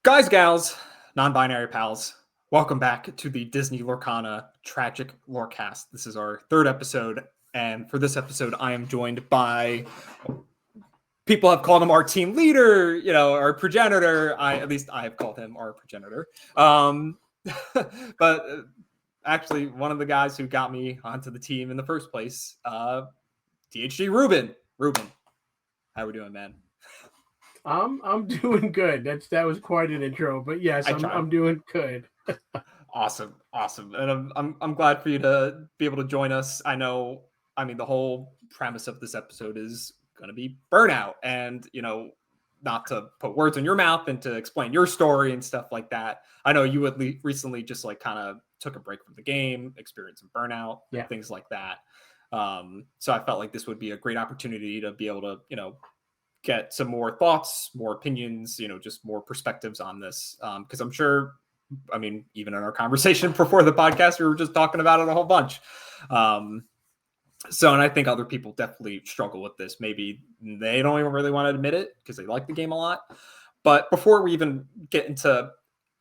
Guys, gals, non-binary pals, welcome back to the Disney Lorcana Tragic Lorecast. This is our third episode, and for this episode, I am joined by people have called him our team leader, our progenitor. At least I have called him our progenitor. But actually, one of the guys who got me onto the team in the first place, DHG Ruben. Ruben, how we doing, man? I'm doing good. That was quite an intro, but yes, I'm doing good. Awesome, and I'm glad for you to be able to join us. The whole premise of this episode is going to be Burnout, and not to put words in your mouth and to explain your story and stuff like that. I know you recently just kind of took a break from the game, experienced some burnout, things like that. So I felt like this would be a great opportunity to be able to get some more thoughts, more opinions, just more perspectives on this. Because I'm sure, even in our conversation before the podcast, we were just talking about it a whole bunch. And I think other people definitely struggle with this. Maybe they don't even really want to admit it because they like the game a lot. But before we even get into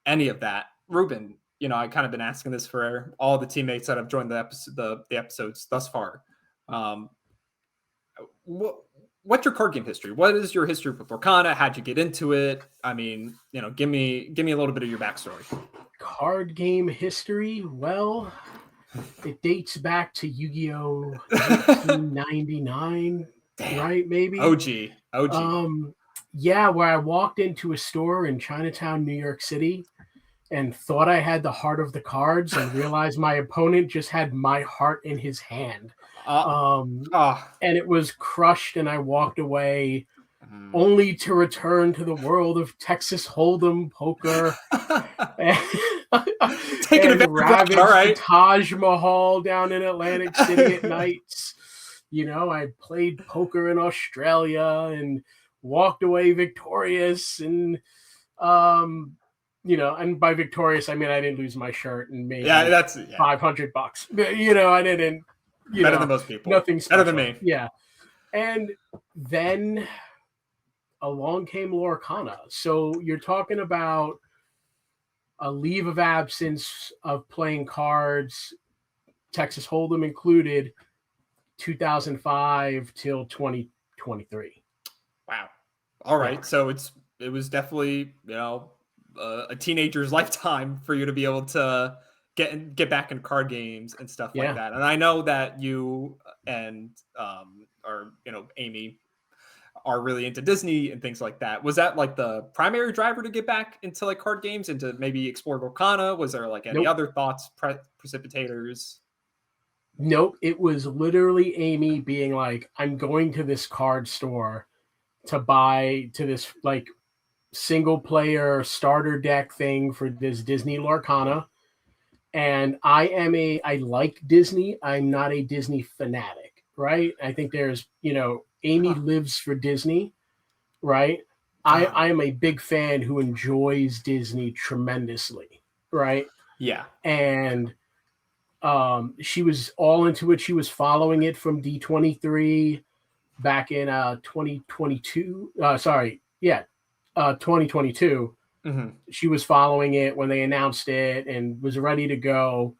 any of that, Ruben, I kind of been asking this for all the teammates that have joined the episodes thus far. What's your card game history? What is your history with Lorcana? How'd you get into it? Give me a little bit of your backstory. Card game history? Well, it dates back to Yu-Gi-Oh! 1999, right? Maybe OG. Yeah, where I walked into a store in Chinatown, New York City, and thought I had the heart of the cards, and realized my opponent just had my heart in his hand. And it was crushed, and I walked away only to return to the world of Texas Hold'em poker. Taking a ravage the Taj Mahal down in Atlantic City at nights. I played poker in Australia and walked away victorious. And and by victorious, I mean I didn't lose my shirt and made $500. I didn't. Better than most people. Nothing special. Better than me. Yeah. And then along came Lorcana. So you're talking about a leave of absence of playing cards, Texas Hold'em included, 2005 till 2023. Wow. All right. Yeah. So it was definitely, a teenager's lifetime for you to be able to get back in card games and stuff like that. And I know that you and Amy are really into Disney and things like that. Was that the primary driver to get back into card games and to maybe explore Lorcana? Was there any other thoughts, precipitators? Nope. It was literally Amy being like, I'm going to this card store to buy to this single player starter deck thing for this Disney Lorcana. And I like Disney. I'm not a Disney fanatic, right? I think there's, Amy lives for Disney, right? I am a big fan who enjoys Disney tremendously, right? Yeah. And she was all into it. She was following it from D23 back in 2022. 2022. Mm-hmm. She was following it when they announced it and was ready to go.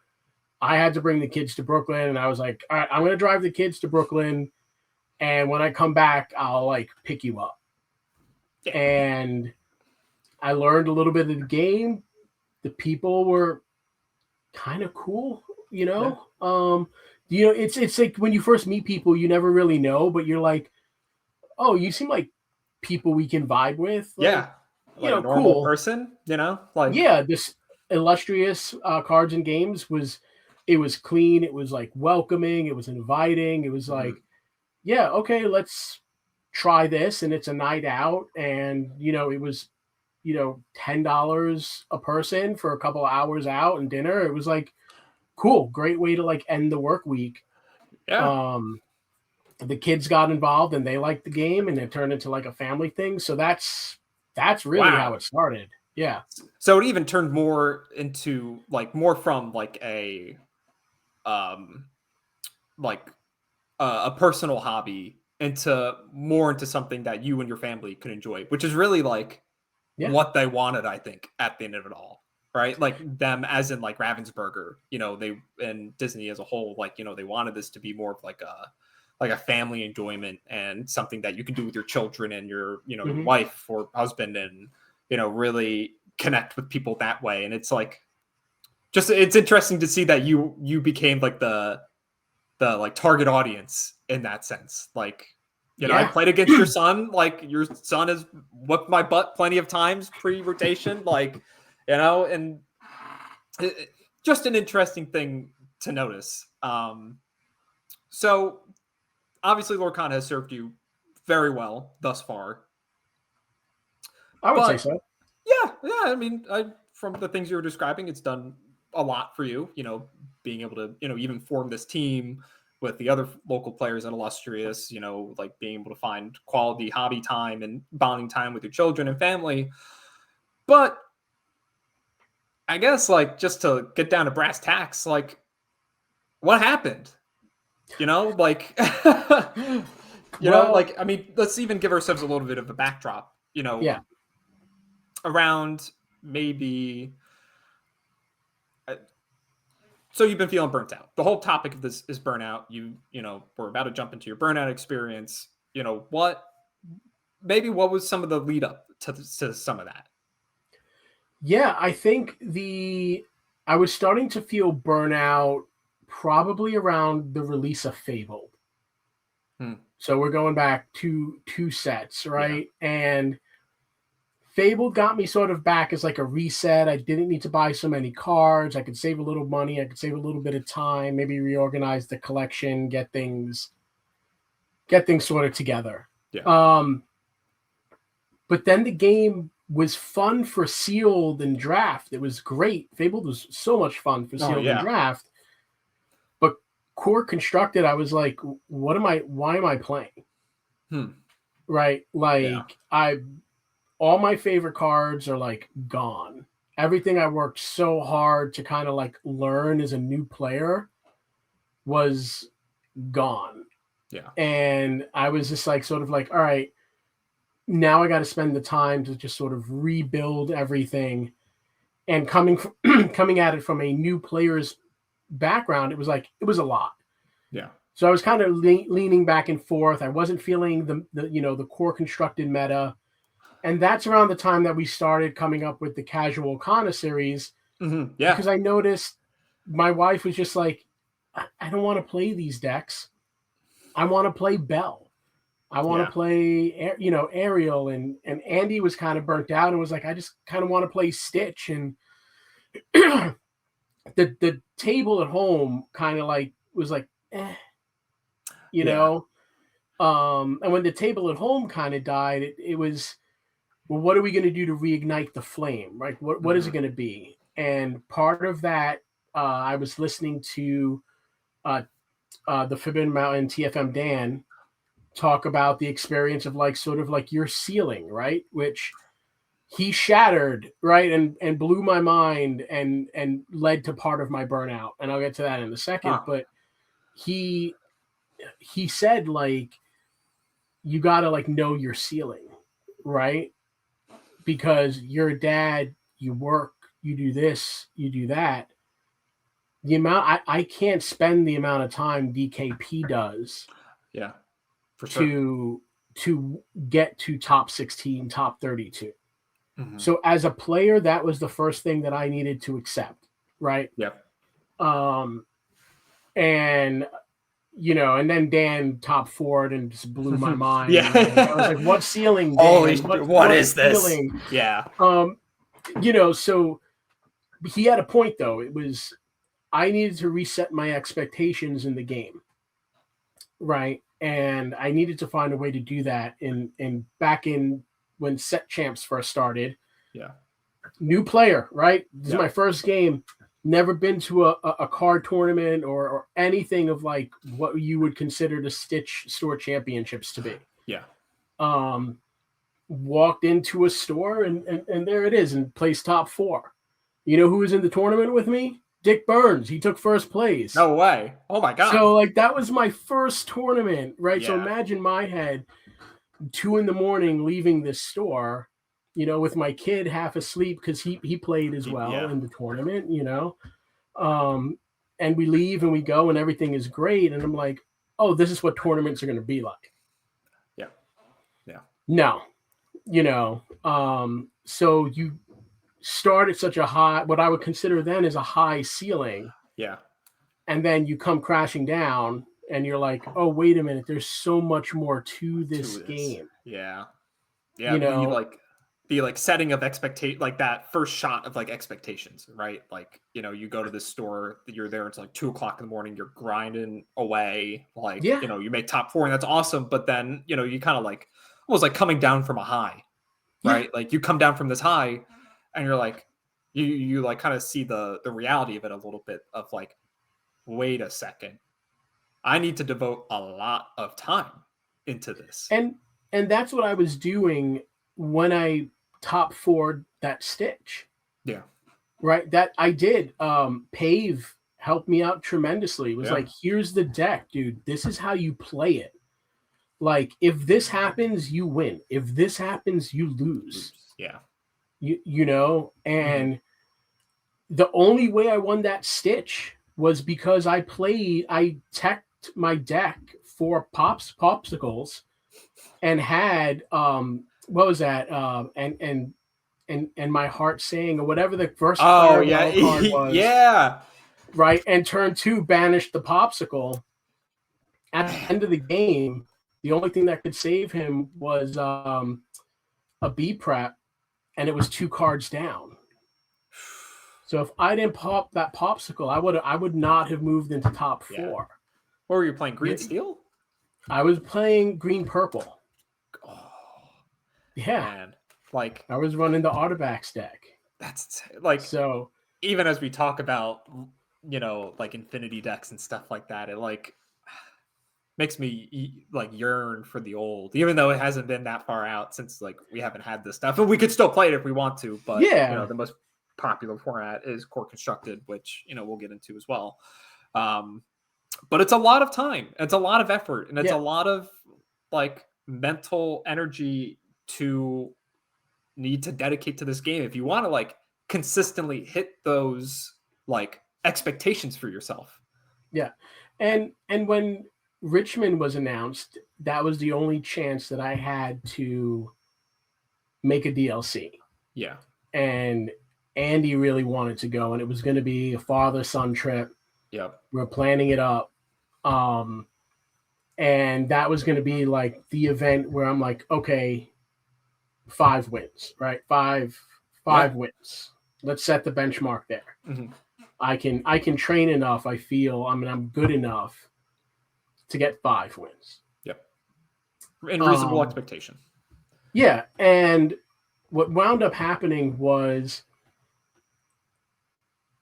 I had to bring the kids to Brooklyn, and I was like, all right, I'm going to drive the kids to Brooklyn, and when I come back, I'll pick you up. Yeah. And I learned a little bit of the game. The people were kind of cool, Yeah. It's like when you first meet people, you never really know, but you're like, oh, you seem like people we can vibe with. Yeah. A normal cool person, this illustrious cards and games was clean. It was welcoming. It was inviting. It was okay, let's try this. And it's a night out. And, it was, $10 a person for a couple of hours out and dinner. It was cool. Great way to end the work week. Yeah. The kids got involved and they liked the game and it turned into a family thing. So that's really how it started. Yeah. So it even turned more into more from a personal hobby into something that you and your family could enjoy, which is really what they wanted, I think, at the end of it all. Right? Like them as in like Ravensburger, they and Disney as a whole, like, they wanted this to be more of like a family enjoyment and something that you can do with your children and your, your wife or husband and, really connect with people that way. And it's like, it's interesting to see that you became like the like target audience in that sense. Like, I played against your son. Like your son has whipped my butt plenty of times pre-rotation. Like, and just an interesting thing to notice. So obviously Lorcana has served you very well thus far. I would say so. Yeah. I mean, from the things you were describing, it's done a lot for you, being able to, even form this team with the other local players at Illustrious, like being able to find quality hobby time and bonding time with your children and family. But I guess, like, just to get down to brass tacks, like, what happened? Like, like, I mean, let's even give ourselves a little bit of a backdrop, around maybe. So you've been feeling burnt out. The whole topic of this is burnout. We're about to jump into your burnout experience. What was some of the lead up to some of that? Yeah, I think I was starting to feel burnout probably around the release of Fable. So we're going back to two sets, right? Yeah. And Fable got me sort of back as like a reset. I didn't need to buy so many cards. I could save a little money. I could save a little bit of time, maybe reorganize the collection, get things sort of together. Yeah. But then the game was fun for sealed and draft. It was great. Fable was so much fun for sealed and draft. But core constructed, I was like, why am I playing? Right? Like all my favorite cards are like gone. Everything I worked so hard to kind of like learn as a new player was gone. Yeah. And I was just like, sort of like, all right, now I got to spend the time to just sort of rebuild everything. And coming at it from a new player's background, it was a lot. Yeah. So I was kind of leaning back and forth. I wasn't feeling the core constructed meta. And that's around the time that we started coming up with the Casual Kana series. Mm-hmm. Yeah. Because I noticed my wife was just like, I don't want to play these decks. I want to play Bell. I want to play, Ariel, and Andy was kind of burnt out and was like, I just kind of want to play Stitch. And the table at home kind of like was like, know. And when the table at home kind of died, it was, well, what are we going to do to reignite the flame, right? What is it going to be? And part of that, I was listening to the Forbidden Mountain TFM Dan talk about the experience of like sort of like your ceiling, right? Which he shattered, right? And blew my mind and led to part of my burnout. And I'll get to that in a second. But he said, like, you got to like know your ceiling, right? Because you're a dad, you work, you do this, you do that. The amount I can't spend the amount of time DKP does. Yeah. For sure. To get to top 16, top 32. Mm-hmm. So as a player, that was the first thing that I needed to accept, right? Yeah. And and then Dan top forward and just blew my mind. Yeah. I was like, what ceiling, Dan? Holy, what is this? Ceiling? Yeah. So he had a point though. It was, I needed to reset my expectations in the game. Right. And I needed to find a way to do that in back in when set champs first started. Yeah. New player, right? This is my first game. Never been to a card tournament or anything of like what you would consider the Stitch store championships to be. Yeah. Walked into a store and there it is and placed top 4. You know who was in the tournament with me? Dick Burns. He took first place. No way. Oh my God. So like that was my first tournament, right? Yeah. So imagine my head 2 a.m, leaving this store with my kid half asleep because he played as well in the tournament, and we leave and we go and everything is great. And I'm like, oh, this is what tournaments are going to be like. Yeah. Yeah. No, so you start at such a high, what I would consider then is a high ceiling. Yeah. And then you come crashing down and you're like, oh, wait a minute. There's so much more to this game. Yeah. Yeah. The setting of expectation, like that first shot of like expectations, right? Like, you go to this store, you're there, it's like 2:00 in the morning, you're grinding away, like, you make top 4 and that's awesome. But then, you kind of like almost like coming down from a high, right? Like you come down from this high and you're like, you like kind of see the reality of it a little bit of like, wait a second, I need to devote a lot of time into this. And that's what I was doing when I top 4'd that Stitch. Yeah. Right. That I did. Pave helped me out tremendously. It was like, here's the deck, dude. This is how you play it. Like, if this happens, you win. If this happens, you lose. Yeah. And the only way I won that Stitch was because I teched my deck for popsicles and had what was that? And my heart saying, or whatever the first card was. Yeah. Right. And turn 2 banished the popsicle. At the end of the game, the only thing that could save him was a B prep, and it was 2 cards down. So if I didn't pop that popsicle, I would not have moved into top 4. Yeah. What were you playing? Green steel? I was playing green purple. Oh, yeah. Man. Like, I was running the Artifacts deck. That's like, so even as we talk about, like infinity decks and stuff like that, it like makes me like yearn for the old, even though it hasn't been that far out since like we haven't had this stuff, and we could still play it if we want to. But the most popular format is core constructed, which we'll get into as well. But it's a lot of time, it's a lot of effort, and it's a lot of like mental energy to need to dedicate to this game if you want to like consistently hit those like expectations for yourself. Yeah. And when Richmond was announced, that was the only chance that I had to make a DLC. Yeah. And Andy really wanted to go, and it was going to be a father-son trip. Yep. We're planning it up. And that was going to be like the event where I'm like, okay, 5 wins, right? Five wins. Let's set the benchmark there. Mm-hmm. I can train enough. I feel, I'm good enough to get 5 wins. Yep. In reasonable expectation. Yeah. And what wound up happening was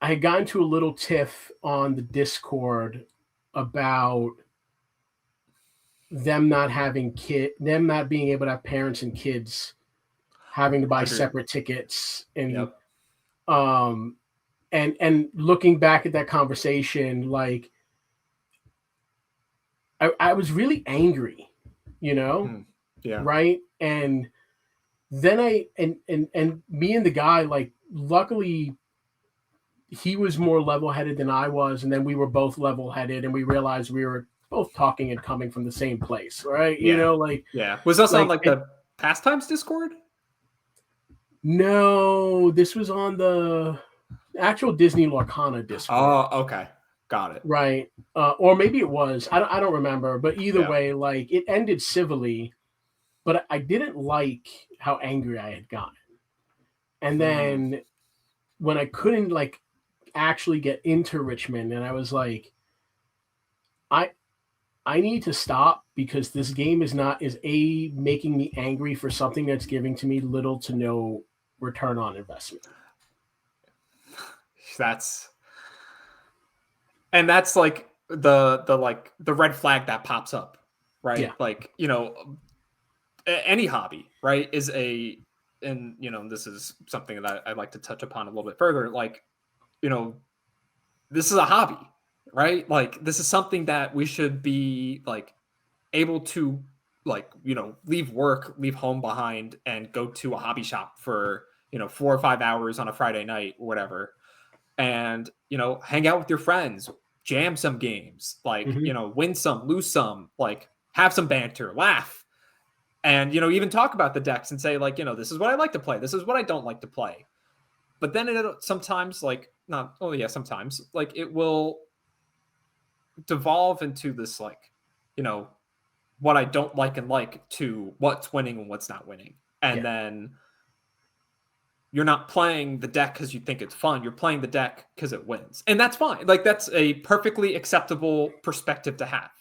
I had gotten to a little tiff on the Discord about them not being able to have parents and kids having to buy separate tickets. And and looking back at that conversation, like I was really angry, right? And then and me and the guy, like, luckily he was more level-headed than I was, and then we were both level-headed, and we realized we were both talking and coming from the same place, right? Was this on like the Pastimes Discord? No, this was on the actual Disney Lorcana Discord. Oh, okay. Got it. Right. Or maybe it was. I don't remember. But either way, like, it ended civilly. But I didn't like how angry I had gotten. And then when I couldn't, like, actually get into Richmond, and I was like, I need to stop, because this game is making me angry for something that's giving to me little to no return on investment. That's like the red flag that pops up, right? Yeah. Like, any hobby, right, is and this is something that I'd like to touch upon a little bit further. Like, this is a hobby, right? Like, this is something that we should be like able to like, leave work, leave home behind, and go to a hobby shop for 4 or 5 hours on a Friday night or whatever, and hang out with your friends, jam some games, like win some, lose some, like have some banter, laugh, and even talk about the decks and say, like, this is what I like to play, this is what I don't like to play. But then it sometimes, like, not oh yeah sometimes, like, it will devolve into this, like, what I don't like and like, to what's winning and what's not winning. And then you're not playing the deck because you think it's fun. You're playing the deck because it wins. And that's fine. Like, that's a perfectly acceptable perspective to have.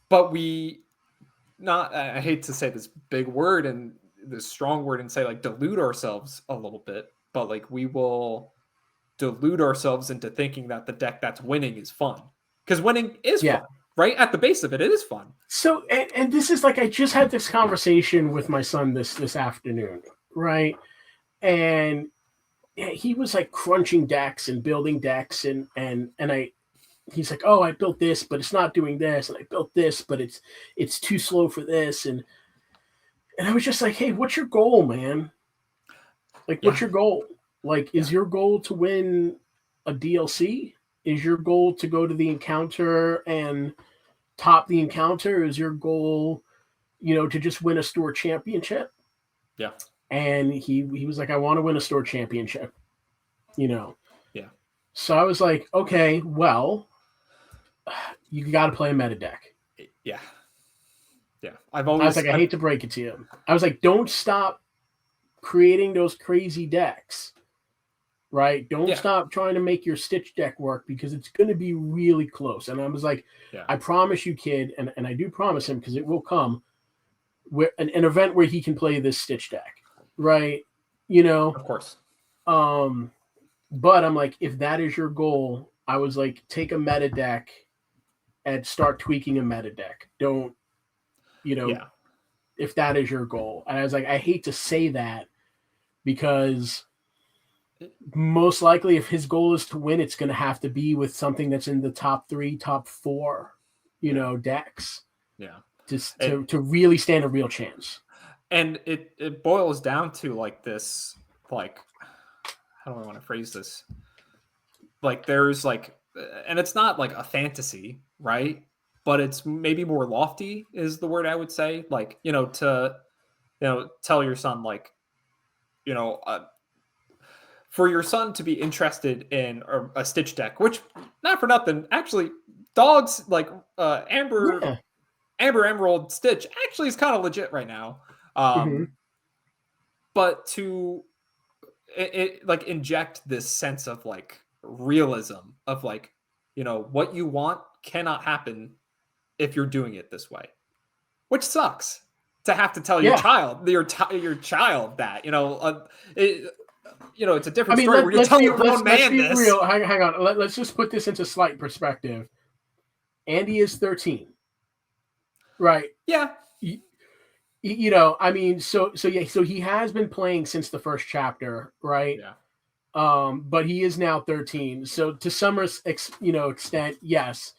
But I hate to say this big word and this strong word and say, like, delude ourselves a little bit, but, like, we will delude ourselves into thinking that the deck that's winning is fun. Because winning is fun. Right? At the base of it, it is fun. So, and this is like, I just had this conversation with my son this afternoon, right? And he was like crunching decks and building decks, and he's like, oh, I built this, but it's not doing this, and I built this, but it's too slow for this, and I was just like, hey, what's your goal, man? Like, what's your goal? Like, is your goal to win a DLC? Is your goal to go to the encounter and top the encounter? Is your goal, to just win a store championship? Yeah. And he was like, I want to win a store championship, Yeah. So I was like, okay, well, you got to play a meta deck. Yeah. Yeah. I was like, I hate to break it to you. I was like, don't stop creating those crazy decks. Right? Don't stop trying to make your Stitch deck work, because it's going to be really close. And I was like, I promise you, kid, and I do promise him, because it will come, where an event where he can play this Stitch deck. Right? Of course. But I'm like, if that is your goal, I was like, take a meta deck and start tweaking a meta deck. Don't, if that is your goal. And I was like, I hate to say that, because most likely, if his goal is to win, it's going to have to be with something that's in the top 3, top 4, decks. Yeah. To really stand a real chance. And it boils down to, like, this, like, how do I want to phrase this? Like, there's, like, and it's not like a fantasy, right? But it's maybe more lofty is the word I would say. Like, to, tell your son, like, for your son to be interested in a Stitch deck, which, not for nothing, actually, dogs like Amber Emerald Stitch actually is kind of legit right now. But to like inject this sense of, like, realism of, like, what you want cannot happen if you're doing it this way, which sucks to have to tell your child that, it's a different story where you're telling a grown man this. Real. Hang on. Let's just put this into slight perspective. Andy is 13. Right. Yeah. I mean, so he has been playing since the first chapter, right? Yeah. But he is now 13. So to some extent, yes.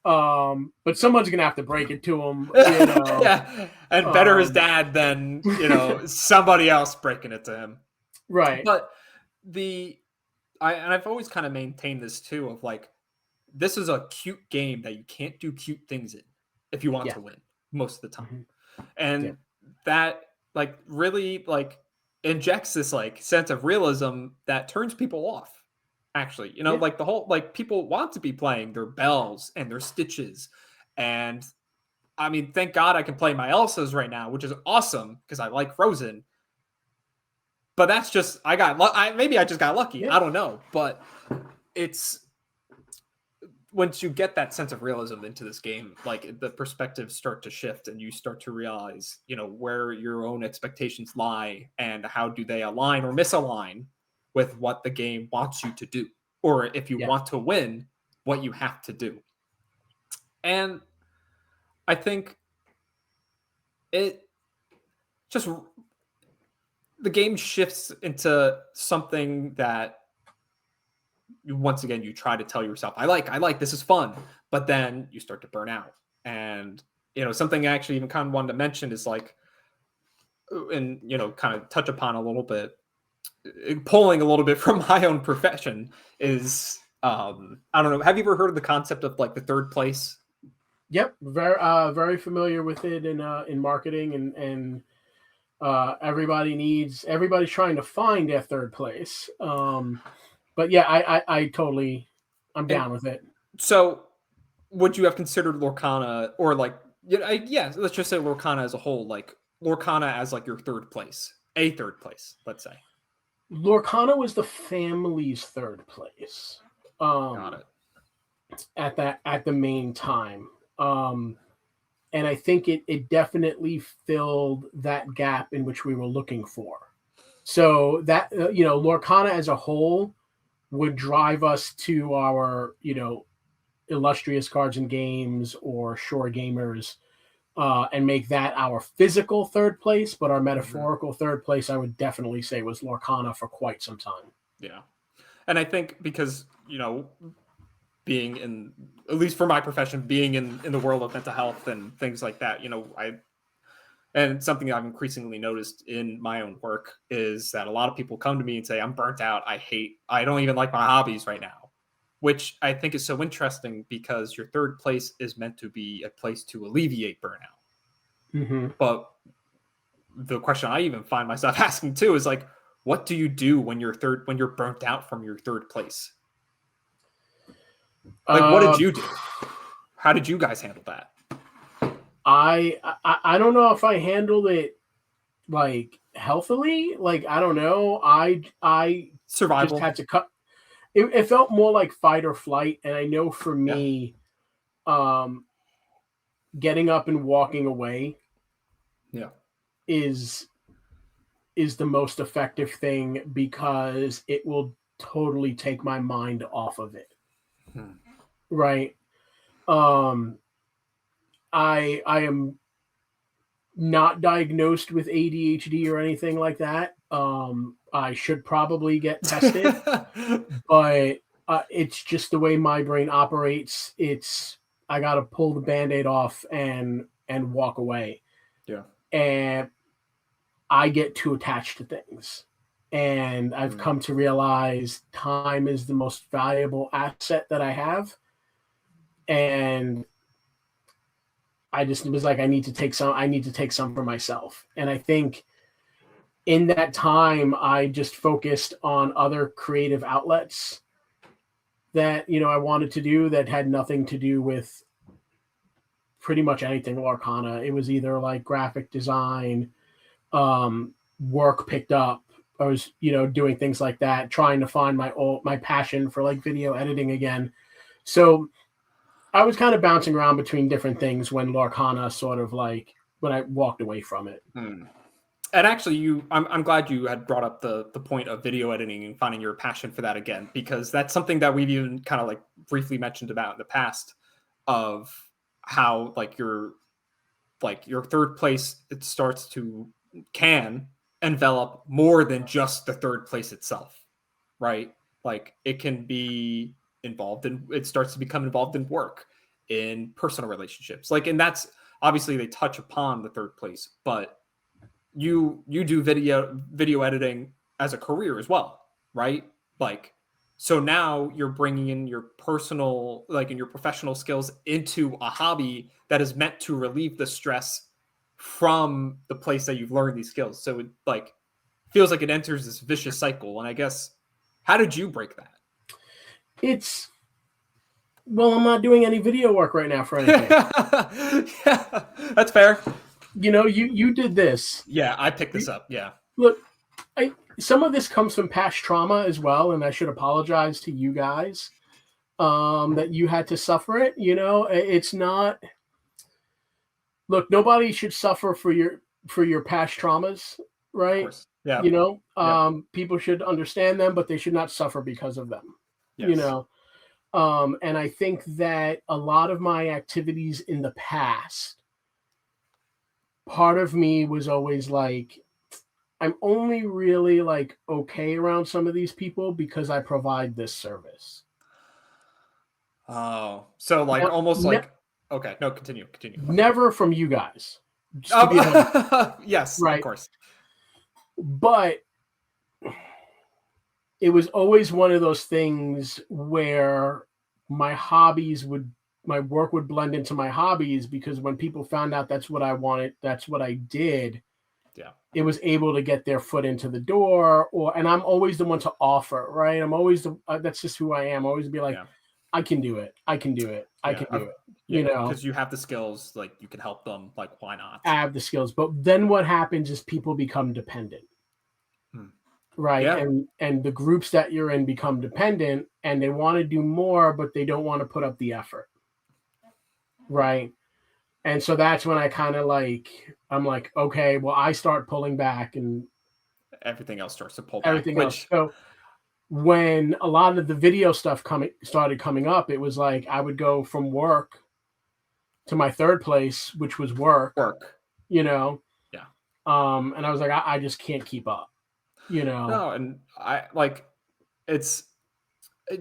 But someone's gonna have to break it to him. Yeah. And better his dad than, somebody else breaking it to him. Right. But I've always kind of maintained this too, of, like, this is a cute game that you can't do cute things in if you want to win most of the time. And that, like, really, like, injects this, like, sense of realism that turns people off, actually. Like, the whole, like, people want to be playing their Bells and their Stitches. And I mean, thank God I can play my Elsas right now, which is awesome because I like Frozen. But that's just, maybe I just got lucky. I don't know. But it's, once you get that sense of realism into this game, like, the perspectives start to shift and you start to realize, where your own expectations lie and how do they align or misalign with what the game wants you to do. Or if you want to win, what you have to do. And I think it just, the game shifts into something that once again you try to tell yourself, I like, this is fun, but then you start to burn out, and something I actually even kind of wanted to mention is like, and kind of touch upon a little bit, pulling a little bit from my own profession is, I don't know, have you ever heard of the concept of like the third place? Yep, very familiar with it in marketing, and everybody's trying to find their third place. But yeah, I totally, I'm down with it. So, would you have considered Lorcana, or like, yeah, let's just say Lorcana as a whole, like Lorcana as like your third place, a third place, let's say. Lorcana was the family's third place. Got it. At the main time. And I think it definitely filled that gap in which we were looking for. So that, Lorcana as a whole would drive us to our, illustrious cards and games or Shore Gamers, and make that our physical third place. But our metaphorical third place, I would definitely say, was Lorcana for quite some time. Yeah. And I think because, being in, at least for my profession, being in the world of mental health and things like that, and something I've increasingly noticed in my own work is that a lot of people come to me and say, I'm burnt out. I don't even like my hobbies right now, which I think is so interesting because your third place is meant to be a place to alleviate burnout. Mm-hmm. But the question I even find myself asking too is like, what do you do when you're burnt out from your third place? Like, what did you do? How did you guys handle that? I don't know if I handled it like healthily. Like, I don't know. I survival just had to cut. It felt more like fight or flight. And I know for me, getting up and walking away is the most effective thing because it will totally take my mind off of it. Right. I am not diagnosed with ADHD or anything like that. I should probably get tested, but it's just the way my brain operates. I got to pull the Band-Aid off and walk away. Yeah. And I get too attached to things. And I've come to realize time is the most valuable asset that I have. And I just was like, I need to take some for myself. And I think in that time, I just focused on other creative outlets that, I wanted to do that had nothing to do with pretty much anything Lorcana. It was either like graphic design, work picked up. I was, doing things like that, trying to find my passion for like video editing again. So I was kind of bouncing around between different things when Lorcana sort of like, when I walked away from it. And actually, I'm glad you had brought up the point of video editing and finding your passion for that again, because that's something that we've even kind of like briefly mentioned about in the past, of how like your third place, it can envelop more than just the third place itself, right? Like it can be it starts to become involved in work, in personal relationships, like, and that's obviously they touch upon the third place, but you do video editing as a career as well, right? Like, so now you're bringing in your personal, like, and your professional skills into a hobby that is meant to relieve the stress from the place that you've learned these skills. So it like feels like it enters this vicious cycle. And I guess, how did you break that? Well, I'm not doing any video work right now for anything. Yeah, that's fair. You did this. Yeah, I picked this up. Yeah. Look, some of this comes from past trauma as well, and I should apologize to you guys that you had to suffer it. It's not. Look, nobody should suffer for your past traumas, right? Of course. Yeah. People should understand them, but they should not suffer because of them. Yes. And I think that a lot of my activities in the past, part of me was always like, I'm only really like okay around some of these people because I provide this service. Oh, so like almost like Okay, no, continue. Never from you guys. Just to be honest. Yes, Right. of course. But it was always one of those things where my work would blend into my hobbies, because when people found out that's what I wanted, that's what I did. Yeah. It was able to get their foot into the door, and I'm always the one to offer, right? I'm always that's just who I am. I always be like, I can do it. I can do it. I can do it. Yeah, because you have the skills, like you can help them. Like, why not? I have the skills. But then what happens is people become dependent. Right. Yeah. And the groups that you're in become dependent, and they want to do more, but they don't want to put up the effort. Right. And so that's when I kind of I'm like, okay, well, I start pulling back, and everything else starts to pull back. Else. So when a lot of the video stuff started coming up, it was like I would go from work to my third place, which was work. You know? Yeah. And I was like, I just can't keep up. You know? No, and I it's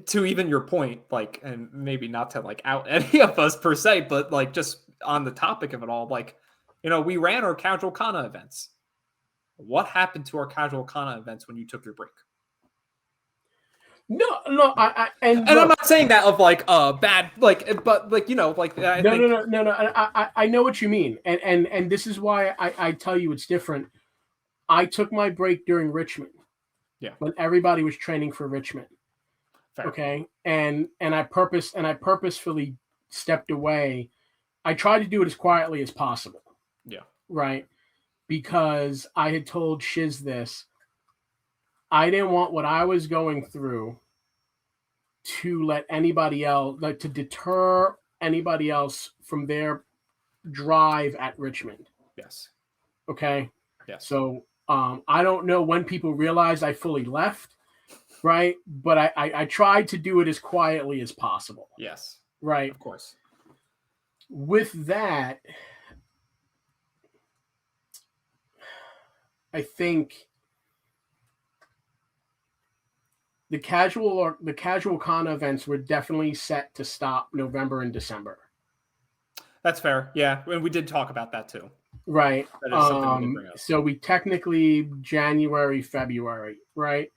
to even your point, and maybe not to out any of us per se, but just on the topic of it all, we ran our casual Kana events. What happened to our casual Kana events when you took your break? No, and I'm not saying that of bad, but no. I know what you mean, and this is why I tell you it's different. I took my break during Richmond. Yeah. When everybody was training for Richmond. Fair. Okay. And I purposefully stepped away. I tried to do it as quietly as possible. Yeah. Right. Because I had told Shiz this. I didn't want what I was going through to let anybody else, to deter anybody else from their drive at Richmond. Yes. Okay. Yes. So I don't know when people realized I fully left, right? But I tried to do it as quietly as possible. Yes. Right. Of course. With that, I think the casual Kana events were definitely set to stop November and December. That's fair. Yeah. And we did talk about that too. Right. That is something we did bring up. So we technically January, February, right?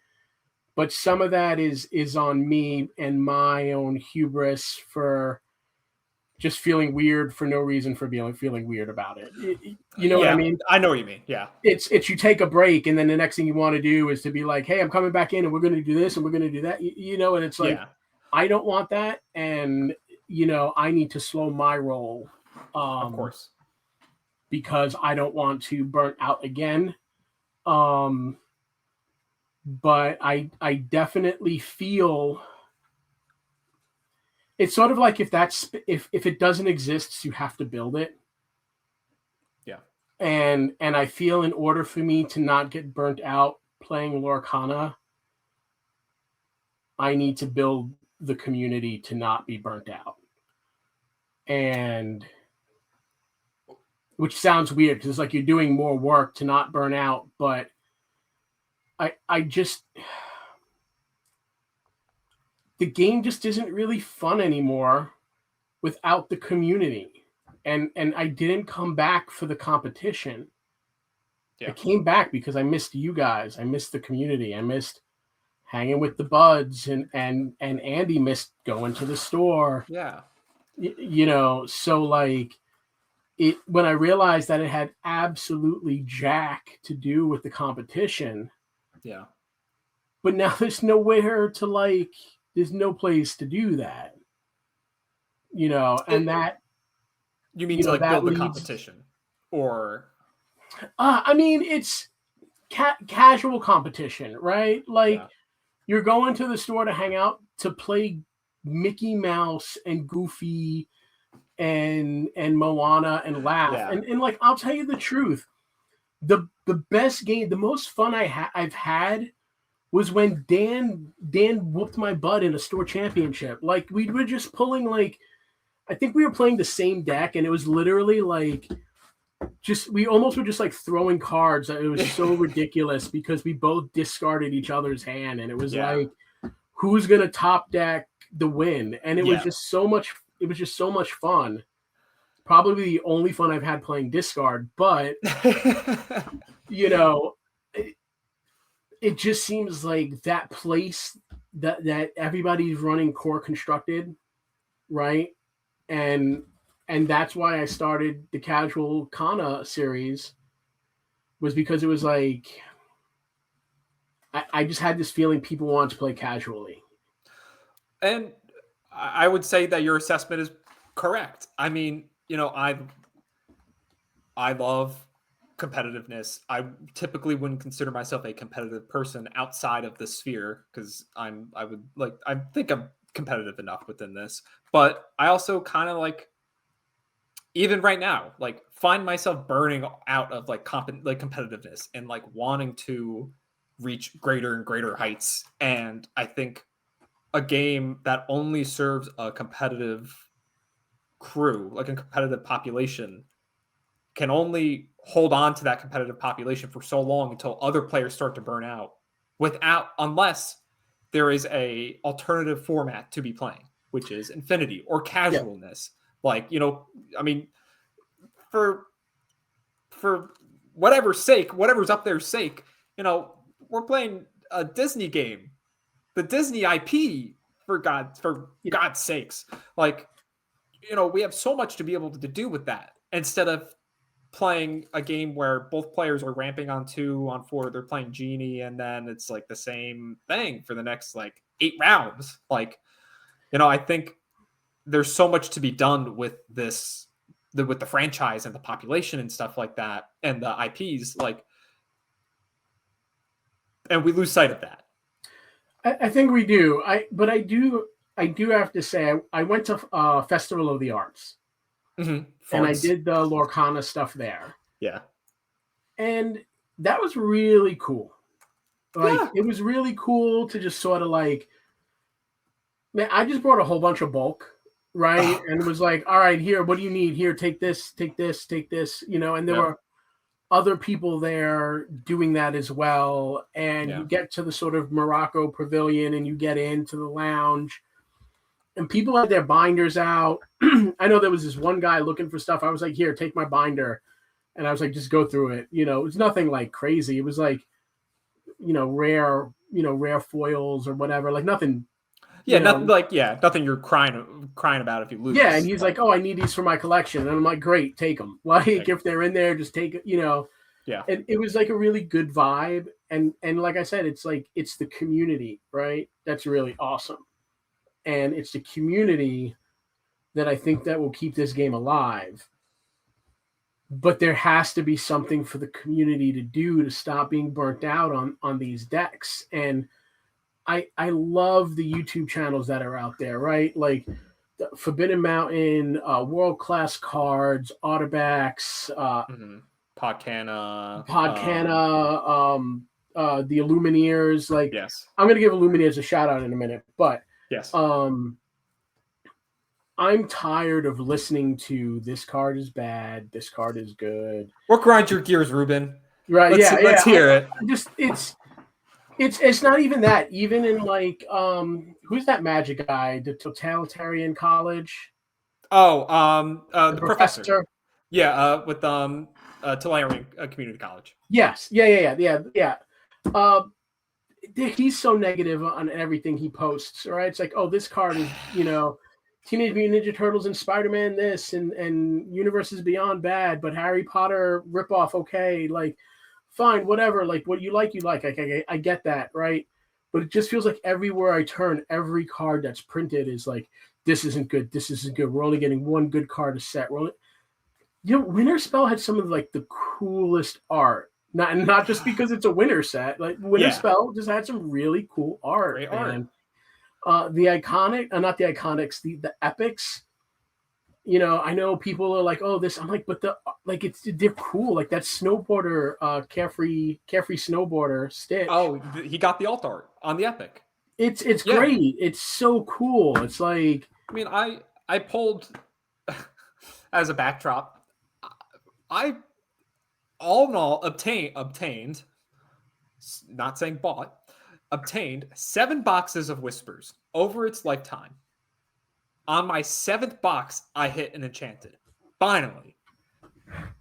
But some of that is on me and my own hubris for just feeling weird for no reason, for feeling weird about it. You know what I mean? I know what you mean. Yeah. It's you take a break, and then the next thing you want to do is to be like, hey, I'm coming back in, and we're going to do this, and we're going to do that. You know, and it's like, I don't want that. And, I need to slow my roll. Of course. Because I don't want to burn out again. But I definitely feel it's sort of like if it doesn't exist, you have to build it. Yeah. And I feel in order for me to not get burnt out playing Lorcana, I need to build the community to not be burnt out. And which sounds weird because it's like you're doing more work to not burn out, but I just the game just isn't really fun anymore without the community. And I didn't come back for the competition. Yeah. I came back because I missed you guys. I missed the community. I missed hanging with the buds, and Andy missed going to the store. Yeah. So when I realized that it had absolutely jack to do with the competition. Yeah. But now there's nowhere to there's no place to do that. And that. You mean to build the competition? Or. I mean, it's casual competition, right? You're going to the store to hang out, to play Mickey Mouse and Goofy and Moana and laugh. Yeah. And I'll tell you the truth. The best game, the most fun I've had was when Dan whooped my butt in a store championship. We were just pulling I think we were playing the same deck, and it was literally we almost were just throwing cards. It was so ridiculous because we both discarded each other's hand, and it was who's gonna top deck the win, and it was just so much. It was just so much fun. probably the only fun I've had playing Discard, but you know, it just seems like that place that everybody's running core constructed, right? And that's why I started the casual Kana series, was because it was like I just had this feeling people wanted to play casually. And I would say that your assessment is correct. I mean, I love competitiveness. I typically wouldn't consider myself a competitive person outside of the sphere because I think I'm competitive enough within this. But I also kind of like, even right now, like find myself burning out of like competitiveness and like wanting to reach greater and greater heights. And I think a game that only serves a competitive crew, like a competitive population, can only hold on to that competitive population for so long until other players start to burn out unless there is a alternative format to be playing, which is infinity or casualness. Like, I mean, for whatever's up their sake, we're playing a Disney game, the Disney IP, for God's sakes. Like, we have so much to be able to do with that instead of playing a game where both players are ramping on 2, on 4, they're playing Genie, and then it's like the same thing for the next like 8 rounds. Like, I think there's so much to be done with this, with the franchise and the population and stuff like that, and the IPs, like, and we lose sight of that. I think we do. But I do have to say I went to Festival of the Arts. Mm-hmm. And I did the Lorcana stuff there. Yeah. And that was really cool. Like, It was really cool to just sort of like, man, I just brought a whole bunch of bulk, right? And it was like, all right, here, what do you need? Here, take this, take this, take this, and there were other people there doing that as well. And you get to the sort of Morocco pavilion and you get into the lounge. And people had their binders out. I know there was this one guy looking for stuff. I was like, here, take my binder. And I was like, just go through it. It was nothing like crazy. It was like, rare foils or whatever. Like nothing. Nothing you're crying about if you lose. Yeah. And he's like, oh, I need these for my collection. And I'm like, great, take them. Like if they're in there, just take it, Yeah. And it was like a really good vibe. And like I said, it's like, it's the community, right? That's really awesome. And it's the community that I think that will keep this game alive. But there has to be something for the community to do to stop being burnt out on these decks. And I love the YouTube channels that are out there, right? Like the Forbidden Mountain, World Class Cards, Autobacks, Podcana, the Illumineers. Like, yes, I'm going to give Illumineers a shout out in a minute, but yes. I'm tired of listening to this card is bad, this card is good. What grinds your gears, Ruben? Right? Let's hear it. It's not even that. Even in like who's that Magic guy? The Totalitarian College. Oh, the professor. Yeah, with Tulare Community College. Yes. Yeah. He's so negative on everything he posts. Right? It's like, oh, this card is, Teenage Mutant Ninja Turtles and Spider-Man this and Universes Beyond bad, but Harry Potter ripoff okay. Like, fine, whatever. Like, what you like, you like. I get that, right? But it just feels like everywhere I turn, every card that's printed is like, this isn't good. This isn't good. We're only getting one good card a set. Winter Spell had some of like the coolest art. Not just because it's a winter set. Like Winter Spell just had some really cool art. Great art. And the iconic, not the iconics, the epics. I know people are like, oh, this. I'm like, but they're cool. Like that snowboarder, carefree snowboarder Stitch. Oh, he got the alt art on the epic. It's great. It's so cool. It's like, I mean, I pulled as a backdrop. I all in all obtained, not saying bought, obtained 7 boxes of Whispers over its lifetime. On my 7th box, I hit an Enchanted. finally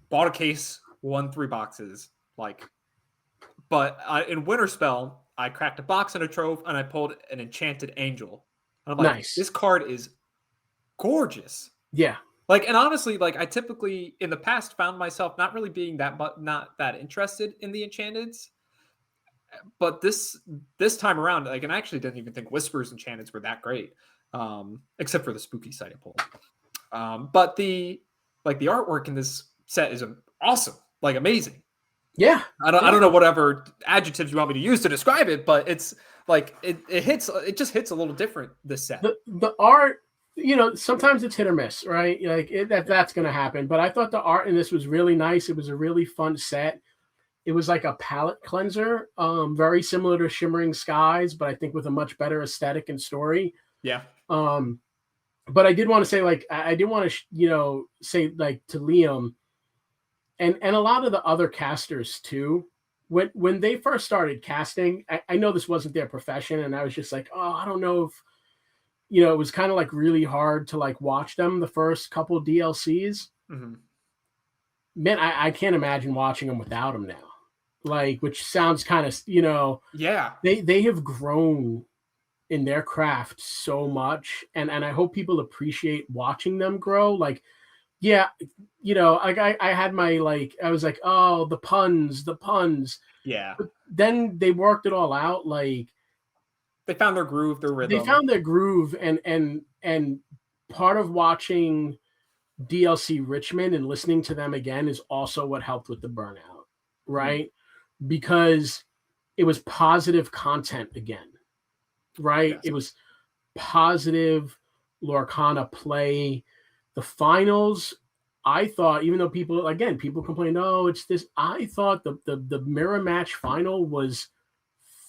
bought a case, won 3 boxes. Like, but in Winter Spell, I cracked a box and a trove, and I pulled an Enchanted Angel. And I'm like, Nice. this card is gorgeous. Yeah. Like, and honestly, like I typically in the past found myself not really being not that interested in the Enchanteds, but this time around, like, and I actually didn't even think Whispers Enchanteds were that great, except for the spooky side of pull. But the artwork in this set is awesome, like amazing. Yeah. I don't know whatever adjectives you want me to use to describe it, but it's like it just hits a little different this set. The art, sometimes it's hit or miss, right? Like that's going to happen. But I thought the art in this was really nice. It was a really fun set. It was like a palette cleanser, very similar to Shimmering Skies, but I think with a much better aesthetic and story. Yeah. But I did want to say, like, I did want to, say, like, to Liam and a lot of the other casters too, when they first started casting, I know this wasn't their profession, and I was just like, oh, I don't know if, it was kind of like really hard to like watch them the first couple DLCs. Mm-hmm. Man, I can't imagine watching them without them now. Like, which sounds kind of, yeah, they have grown in their craft so much, and I hope people appreciate watching them grow. Like, yeah, like I had my, like, I was like, oh, the puns. Yeah. But then they worked it all out. Like, they found their groove, their rhythm. They found their groove, and part of watching DLC Richmond and listening to them again is also what helped with the Burnout, right? Mm-hmm. Because it was positive content again, right? Yes. It was positive Lorcana play. The finals, I thought, even though people complained, oh, it's this, I thought the mirror match final was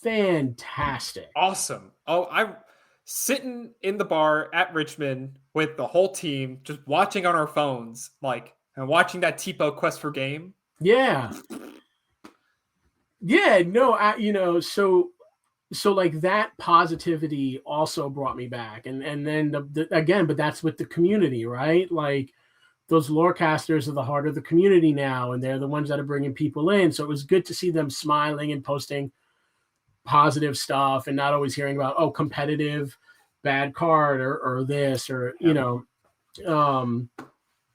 fantastic. Awesome. Oh, I'm sitting in the bar at Richmond with the whole team, just watching on our phones, like, and watching that TPO Quest for Game. Yeah. Yeah, no, so like that positivity also brought me back. And then again, but that's with the community, right? Like, those lorecasters are the heart of the community now, and they're the ones that are bringing people in. So it was good to see them smiling and posting positive stuff and not always hearing about, oh, competitive, bad card or this, or,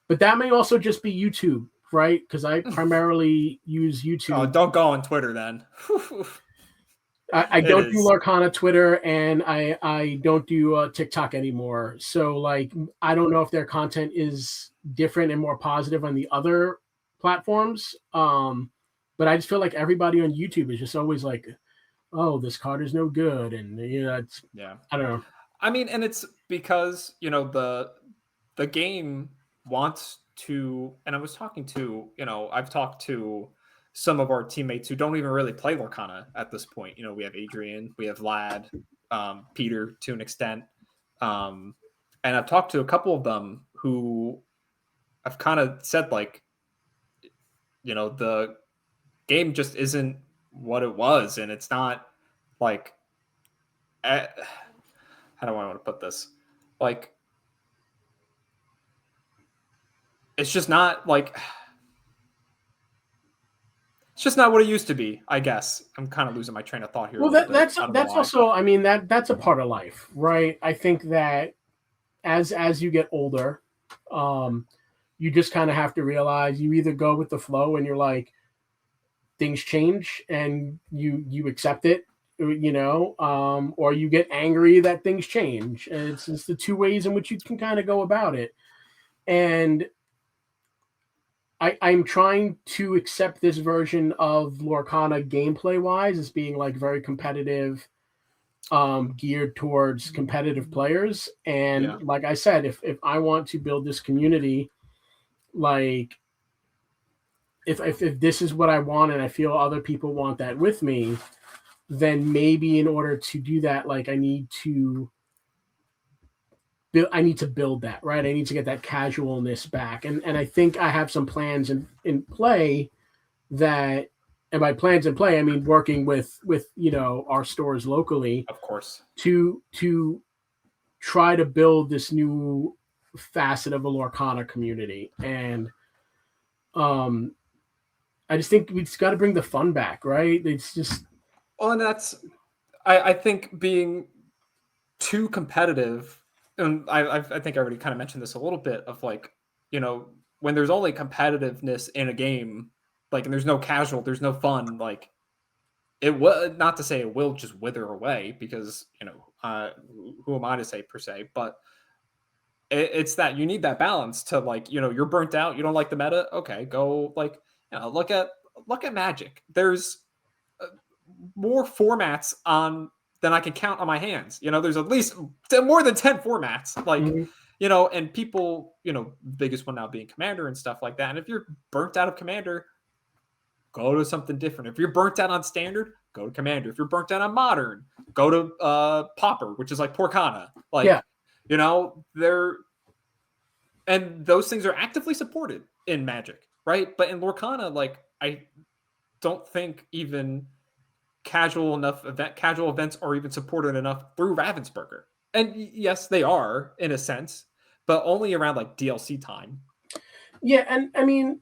but that may also just be YouTube, right? Because I primarily use YouTube. Oh, don't go on Twitter then. I don't do Lorcana Twitter, and I don't do TikTok anymore. So, like, I don't know if their content is different and more positive on the other platforms. But I just feel like everybody on YouTube is just always like, oh, this card is no good. And, I don't know. I mean, and it's because, the game wants to, and I was talking to, I've talked to some of our teammates who don't even really play Lorcana at this point. We have Adrian, we have Vlad, Peter to an extent. And I've talked to a couple of them who I've kind of said, like, the game just isn't what it was. And it's not like, how do I want to put this? Like, it's just not like, it's just not what it used to be, I guess. I'm kind of losing my train of thought here. Well, that's also, I mean, that's a part of life, right? I think that as you get older, you just kind of have to realize you either go with the flow and you're like, things change and you accept it, or you get angry that things change. And it's the two ways in which you can kind of go about it. And I'm trying to accept this version of Lorcana gameplay wise as being like very competitive, geared towards competitive players. And like I said, if I want to build this community, like if this is what I want and I feel other people want that with me, then maybe in order to do that, like I need to build that, right? I need to get that casualness back. And I think I have some plans in play that, and by plans in play, I mean working with our stores locally, of course, to try to build this new facet of the Lorcana community, and I just think we just got to bring the fun back, right? It's just and that's I think being too competitive, and I think I already kind of mentioned this a little bit of like, when there's only competitiveness in a game, like, and there's no casual, there's no fun, like, it will, not to say it will just wither away, because who am I to say per se, but it's that you need that balance to, like, you're burnt out, you don't like the meta, okay, go, like, look at Magic. There's more formats on than I can count on my hands. There's at least more than 10 formats, like, and people, the biggest one now being Commander and stuff like that. And if you're burnt out of Commander, go to something different. If you're burnt out on Standard, go to Commander. If you're burnt out on Modern, go to Pauper, which is like Porcana. Like, they're, and those things are actively supported in Magic, right? But in Lorcana, like, I don't think even casual events are even supported enough through Ravensburger. And yes, they are in a sense, but only around like DLC time. Yeah, and I mean,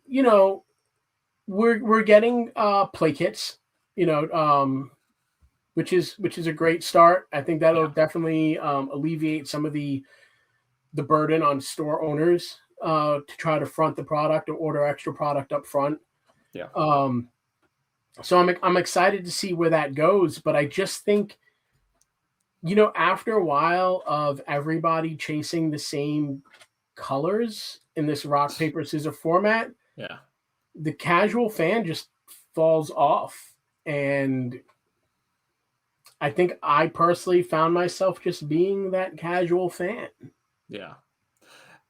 we're getting play kits, which is a great start. I think that'll definitely alleviate some of the burden on store owners to try to front the product or order extra product up front. Yeah. So I'm excited to see where that goes, but I just think, after a while of everybody chasing the same colors in this rock paper scissors format, the casual fan just falls off, and I think I personally found myself just being that casual fan. Yeah.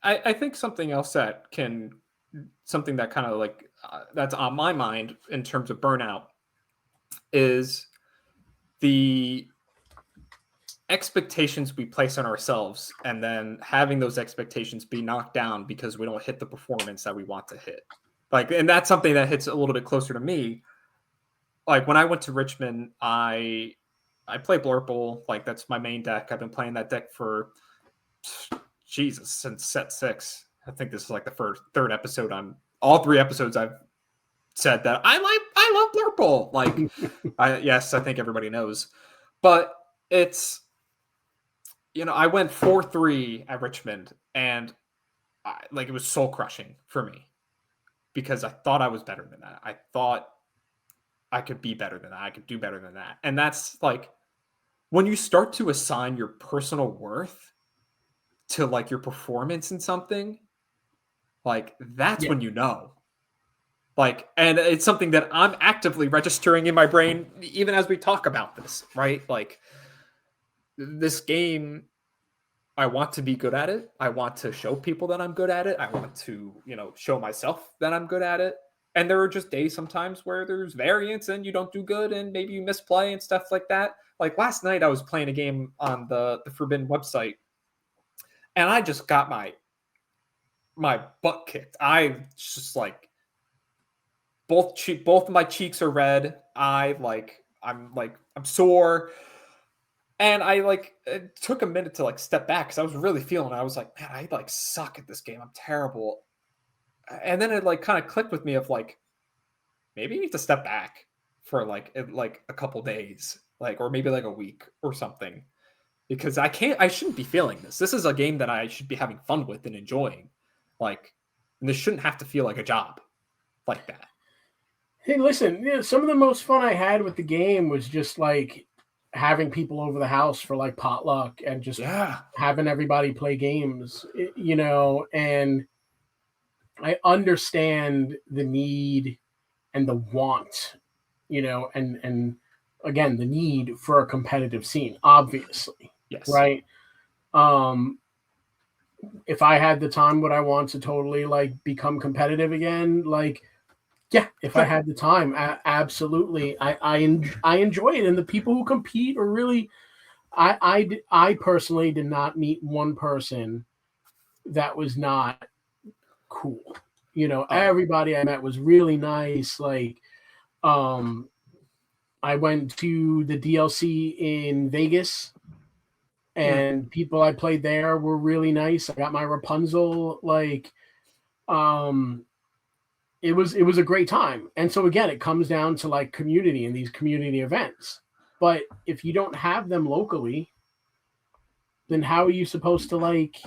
I think something else that kind of like that's on my mind in terms of burnout is the expectations we place on ourselves, and then having those expectations be knocked down because we don't hit the performance that we want to hit. Like, and that's something that hits a little bit closer to me. Like, when I went to Richmond, I play Blurple. Like, that's my main deck. I've been playing that deck for since set 6. I think this is like the third episode on all 3 episodes I've said that I love Blurple. Like, I think everybody knows, but it's, I went 4-3 at Richmond, and it was soul crushing for me because I thought I was better than that. I thought I could be better than that. I could do better than that. And that's like, when you start to assign your personal worth to like your performance in something, like, that's when like, and it's something that I'm actively registering in my brain even as we talk about this, right? Like, this game, I want to be good at it. I want to show people that I'm good at it. I want to, show myself that I'm good at it. And there are just days sometimes where there's variance and you don't do good and maybe you misplay and stuff like that. Like, last night I was playing a game on the Forbidden website, and I just got my butt kicked. I just, like, both of my cheeks are red. I'm sore. And I, like, it took a minute to, like, step back because I was really feeling it. I was like, man, I, like, suck at this game. I'm terrible. And then it, like, kind of clicked with me of, like, maybe you need to step back for, like a couple days, like, or maybe like a week or something, because I shouldn't be feeling this. This is a game that I should be having fun with and enjoying. Like, and this shouldn't have to feel like a job like that. Hey, listen, some of the most fun I had with the game was just, like, having people over the house for, like, potluck and just having everybody play games, and I understand the need and the want, and again, the need for a competitive scene, obviously. Yes. Right. If I had the time, would I want to totally, like, become competitive again? Like, yeah, if I had the time, absolutely. I enjoy it. And the people who compete are really, I personally did not meet one person that was not cool. Everybody I met was really nice. Like, I went to the DLC in Vegas and people I played there were really nice. I got my Rapunzel, like, it was a great time. And so again, it comes down to like community and these community events. But if you don't have them locally, then how are you supposed to like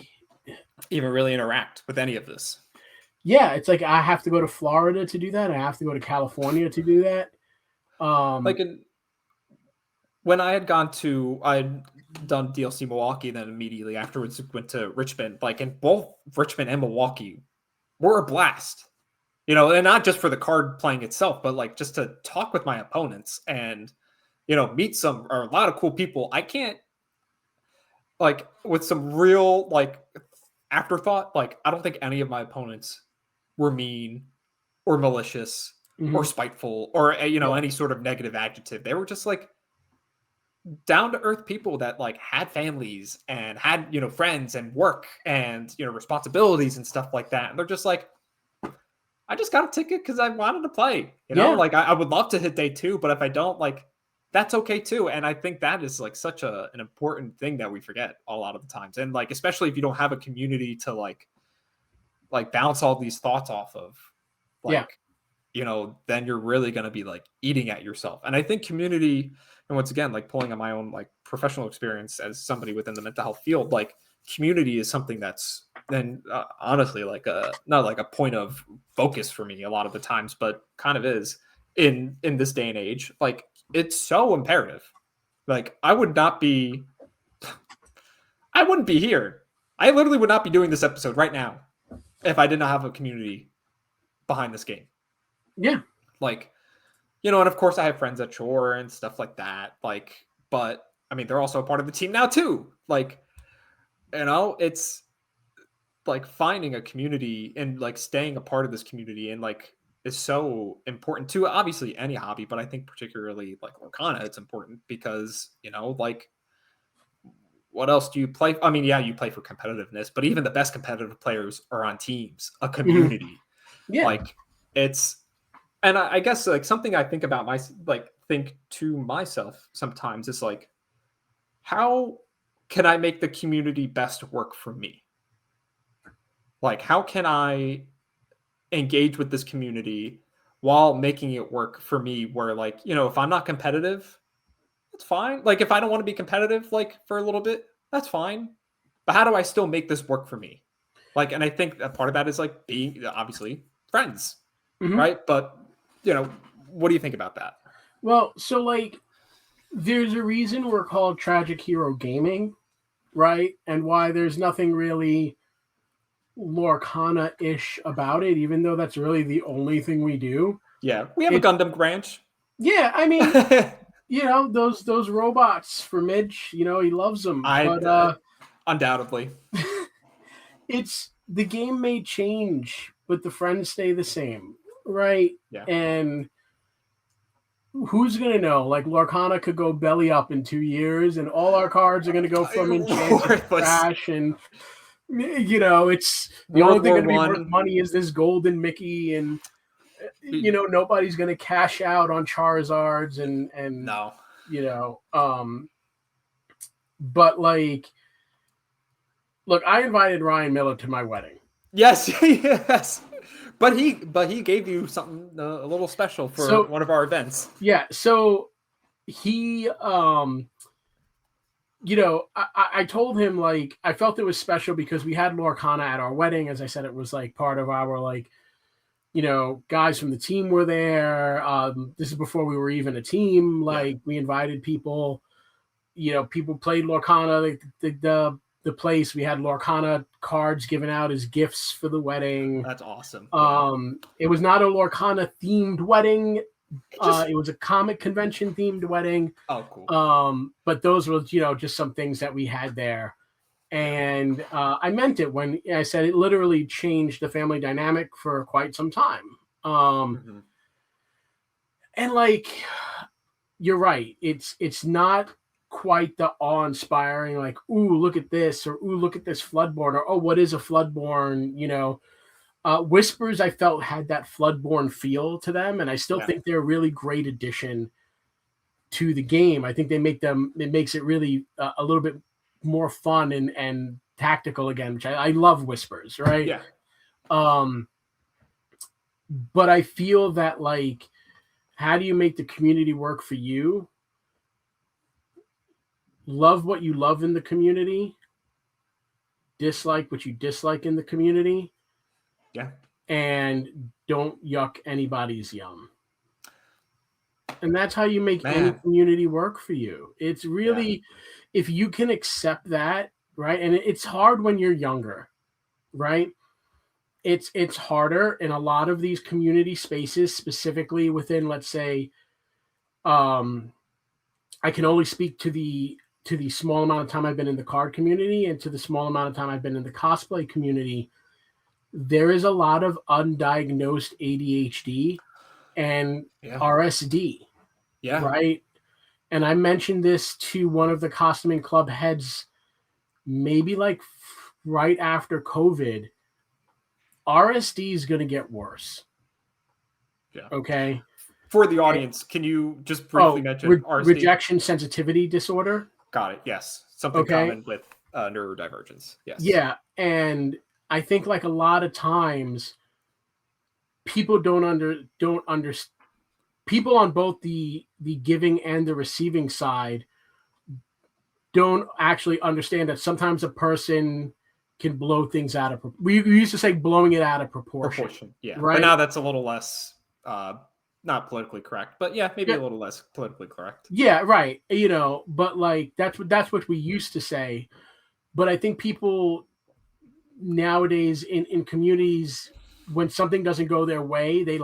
even really interact with any of this? Yeah, it's like I have to go to Florida to do that. I have to go to California to do that. Like when I'd done DLC Milwaukee, then immediately afterwards went to Richmond. Like in both Richmond and Milwaukee were a blast. And not just for the card playing itself, but like just to talk with my opponents and, meet a lot of cool people. I can't, like, with some real, like, afterthought, like, I don't think any of my opponents were mean or malicious or spiteful or, any sort of negative adjective. They were just like down to earth people that like had families and had, friends and work and, responsibilities and stuff like that. And they're just like, I just got a ticket because I wanted to play. Like I would love to hit day 2, but if I don't, like, that's okay too. And I think that is like such an important thing that we forget a lot of the times. And like, especially if you don't have a community to like bounce all these thoughts off of, like, then you're really going to be like eating at yourself. And I think community, and once again, like pulling on my own like professional experience as somebody within the mental health field, like community is something that's then honestly like not like a point of focus for me a lot of the times, but kind of is in this day and age. Like it's so imperative. Like I wouldn't be here. I literally would not be doing this episode right now if I did not have a community behind this game. Yeah. Like, and of course I have friends at Shore and stuff like that. Like, but I mean, they're also a part of the team now too. Like, it's like finding a community and like staying a part of this community and like is so important to obviously any hobby, but I think particularly like Lorcana, it's important because, like what else do you play? I mean, yeah, you play for competitiveness, but even the best competitive players are on teams, a community. Yeah. Like it's, and I guess like something I think about think to myself sometimes is like, how can I make the community best work for me? Like, how can I engage with this community while making it work for me where like, if I'm not competitive, that's fine. Like if I don't want to be competitive, like for a little bit, that's fine. But how do I still make this work for me? Like, and I think that part of that is like being obviously friends, right? But, what do you think about that? Well, so like there's a reason we're called Tragic Hero Gaming, right? And why there's nothing really Lorcana-ish about it, even though that's really the only thing we do. Yeah, we have a Gundam branch. Yeah, I mean, those robots for Midge, he loves them. Undoubtedly. It's the game may change, but the friends stay the same, right? Yeah. And who's going to know? Like, Lorcana could go belly up in 2 years, and all our cards are going to go from enchanted to trash, and it's the only thing going to be worth money is this golden Mickey, and nobody's going to cash out on Charizards and no, but like, look, I invited Ryan Miller to my wedding. Yes, yes, but he gave you something a little special for one of our events. Yeah, so he I told him, like, I felt it was special because we had Lorcana at our wedding. As I said, it was like part of our, like, guys from the team were there. This is before we were even a team. Like, we invited people, people played Lorcana, the place. We had Lorcana cards given out as gifts for the wedding. That's awesome. It was not a Lorcana themed wedding. It was a comic convention themed wedding. Oh, cool. But those were, just some things that we had there. And I meant it when I said it literally changed the family dynamic for quite some time. And like, you're right. It's not quite the awe-inspiring, like, ooh, look at this, or ooh, look at this Floodborn, or oh, what is a Floodborn, Whispers, I felt, had that Floodborn feel to them, and I still think they're a really great addition to the game. I think it makes it really a little bit more fun and tactical again, which I love Whispers, right? Yeah. But I feel that, like, how do you make the community work for you? Love what you love in the community, dislike what you dislike in the community, Yeah. and don't yuck anybody's yum. And that's how you make any Man. community work for you. It's really, if you can accept that, right? And it's hard when you're younger, right? It's harder in a lot of these community spaces, specifically within, let's say, I can only speak to the small amount of time I've been in the card community and to the small amount of time I've been in the cosplay community. There is a lot of undiagnosed ADHD and RSD, right? And I mentioned this to one of the costuming club heads, maybe like right after COVID. RSD is going to get worse. Yeah. Okay. For the audience, can you just briefly mention RSD? Rejection sensitivity disorder? Got it. Yes. Something common with neurodivergence. Yes. Yeah. And I think, like, a lot of times people don't understand, people on both the giving and the receiving side don't actually understand that sometimes a person can blow things out of we used to say blowing it out of proportion. Yeah. Right. But now that's a little less not politically correct, but maybe a little less politically correct. Yeah, right. But like that's what we used to say. But I think people nowadays in communities, when something doesn't go their way, they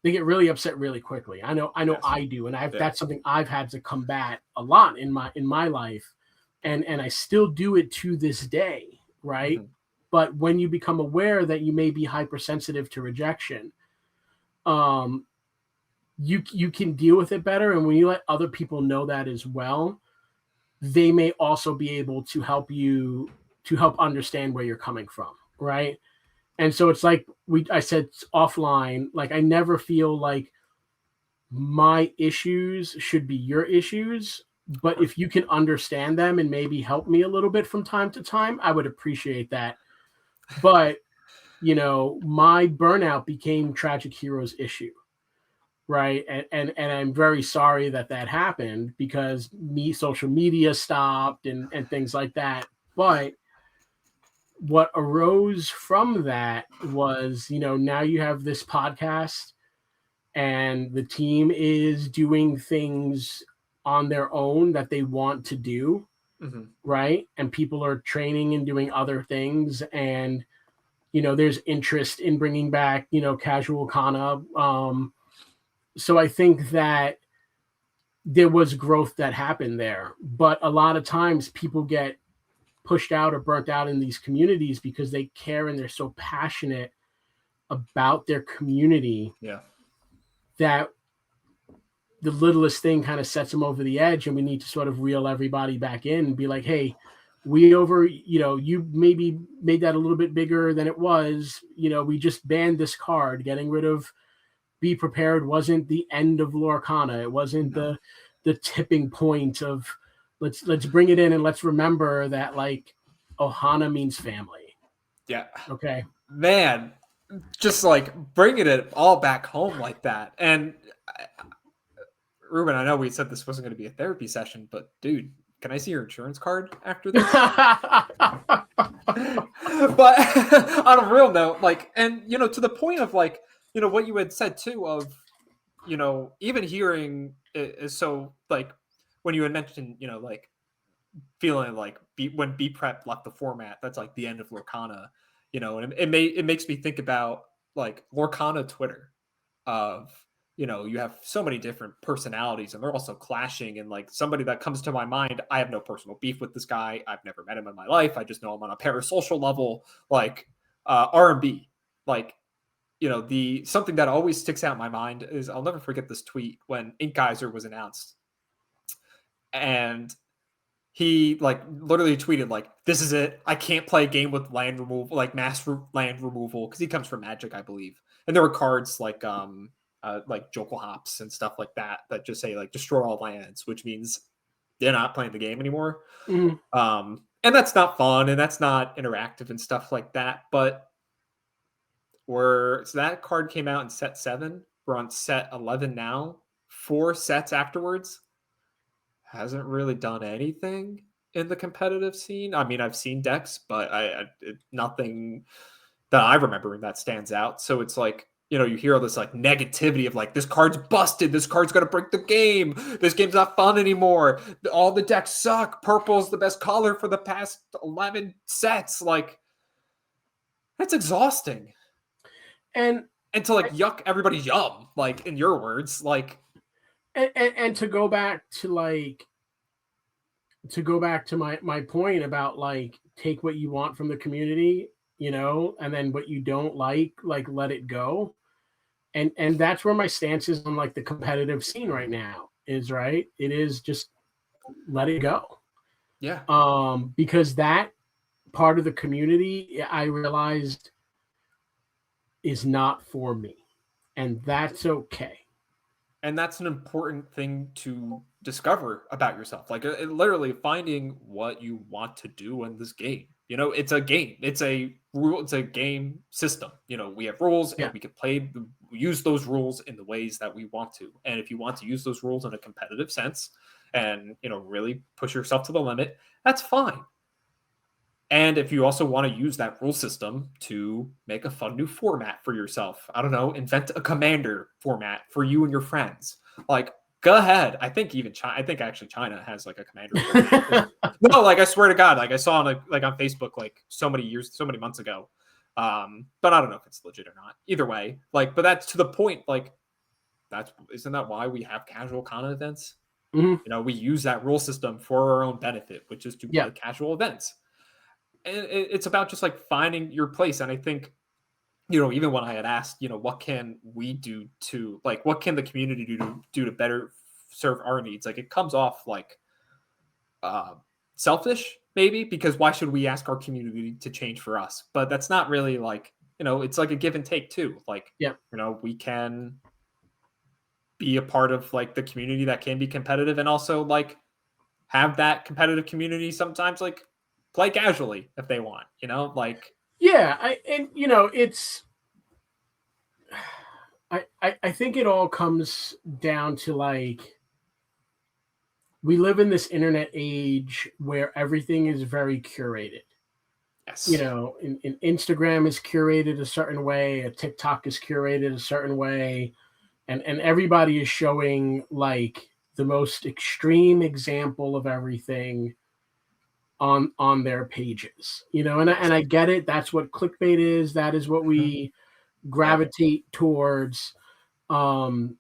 get really upset really quickly. I know yes. I do, and that's something I've had to combat a lot in my life, and I still do it to this day, right? Mm-hmm. But when you become aware that you may be hypersensitive to rejection, you can deal with it better, and when you let other people know that as well, they may also be able to help you to help understand where you're coming from, right? And so it's like I said offline, like I never feel like my issues should be your issues, but if you can understand them and maybe help me a little bit from time to time, I would appreciate that. But, my burnout became Tragic Hero's issue, right? And I'm very sorry that happened because social media stopped and things like that. But what arose from that was, now you have this podcast and the team is doing things on their own that they want to do, mm-hmm. right? And people are training and doing other things. And, there's interest in bringing back, casual Kana. So I think that there was growth that happened there. But a lot of times people get pushed out or burnt out in these communities because they care and they're so passionate about their community that the littlest thing kind of sets them over the edge, and we need to sort of reel everybody back in and be like, hey, you maybe made that a little bit bigger than it was. We just banned this card. Getting rid of Be Prepared wasn't the end of Lorcana. It wasn't the tipping point of let's bring it in and let's remember that, like, Ohana means family. Yeah. Okay. Man, just like bringing it all back home like that. And Ruben, I know we said this wasn't going to be a therapy session, but dude, can I see your insurance card after this? But on a real note, like, and, to the point of, like, what you had said too of, even hearing is so, like, when you had mentioned, like, feeling like when B Prep left the format, that's like the end of Lorcana, and it makes me think about, like, Lorcana Twitter of, you have so many different personalities and they're also clashing. And, like, somebody that comes to my mind, I have no personal beef with this guy. I've never met him in my life. I just know him on a parasocial level, like, R&B, like, something that always sticks out in my mind is I'll never forget this tweet when Ink Geyser was announced. And he, like, literally tweeted, like, this is it. I can't play a game with land removal, like mass land removal, because he comes from Magic, I believe. And there were cards like Jokel Hops and stuff like that just say, like, destroy all lands, which means, they're not playing the game anymore. Mhm. And that's not fun, and that's not interactive and stuff like that. But so that card came out in set 7. We're on set 11 now. 4 sets afterwards. Hasn't really done anything in the competitive scene. I mean, I've seen decks, but nothing that I remember that stands out. So it's like, you hear all this like negativity of like, this card's busted. This card's going to break the game. This game's not fun anymore. All the decks suck. Purple's the best color for the past 11 sets. Like, that's exhausting. And to like yuck everybody's yum, like in your words, like. And to go back to my point about like, take what you want from the community, and then what you don't like let it go. And that's where my stance is on like the competitive scene right now is, right. It is just let it go. Yeah. Because that part of the community I realized is not for me, and that's okay. And that's an important thing to discover about yourself. Like literally finding what you want to do in this game. It's a game. It's a rule. It's a game system. We have rules, and we can use those rules in the ways that we want to. And if you want to use those rules in a competitive sense and, really push yourself to the limit, that's fine. And if you also want to use that rule system to make a fun new format for yourself, I don't know, invent a commander format for you and your friends. Like, go ahead. I think actually China has like a commander format. No, like I swear to God, like I saw on like on Facebook like so many months ago. But I don't know if it's legit or not. Either way, like, but that's to the point. Like, isn't that why we have casual con events? Mm-hmm. We use that rule system for our own benefit, which is to play casual events. And it's about just like finding your place. And I think, even when I had asked, what can we do to like, what can the community do to better serve our needs? Like, it comes off like selfish maybe, because why should we ask our community to change for us? But that's not really like, it's like a give and take too. Like, we can be a part of like the community that can be competitive, and also like have that competitive community sometimes like play casually if they want, like. It's, I think it all comes down to like, we live in this internet age where everything is very curated. Yes. In Instagram is curated a certain way, a TikTok is curated a certain way, and everybody is showing like the most extreme example of everything on their pages, and I get it. That's what clickbait is. That is what we gravitate towards. I'm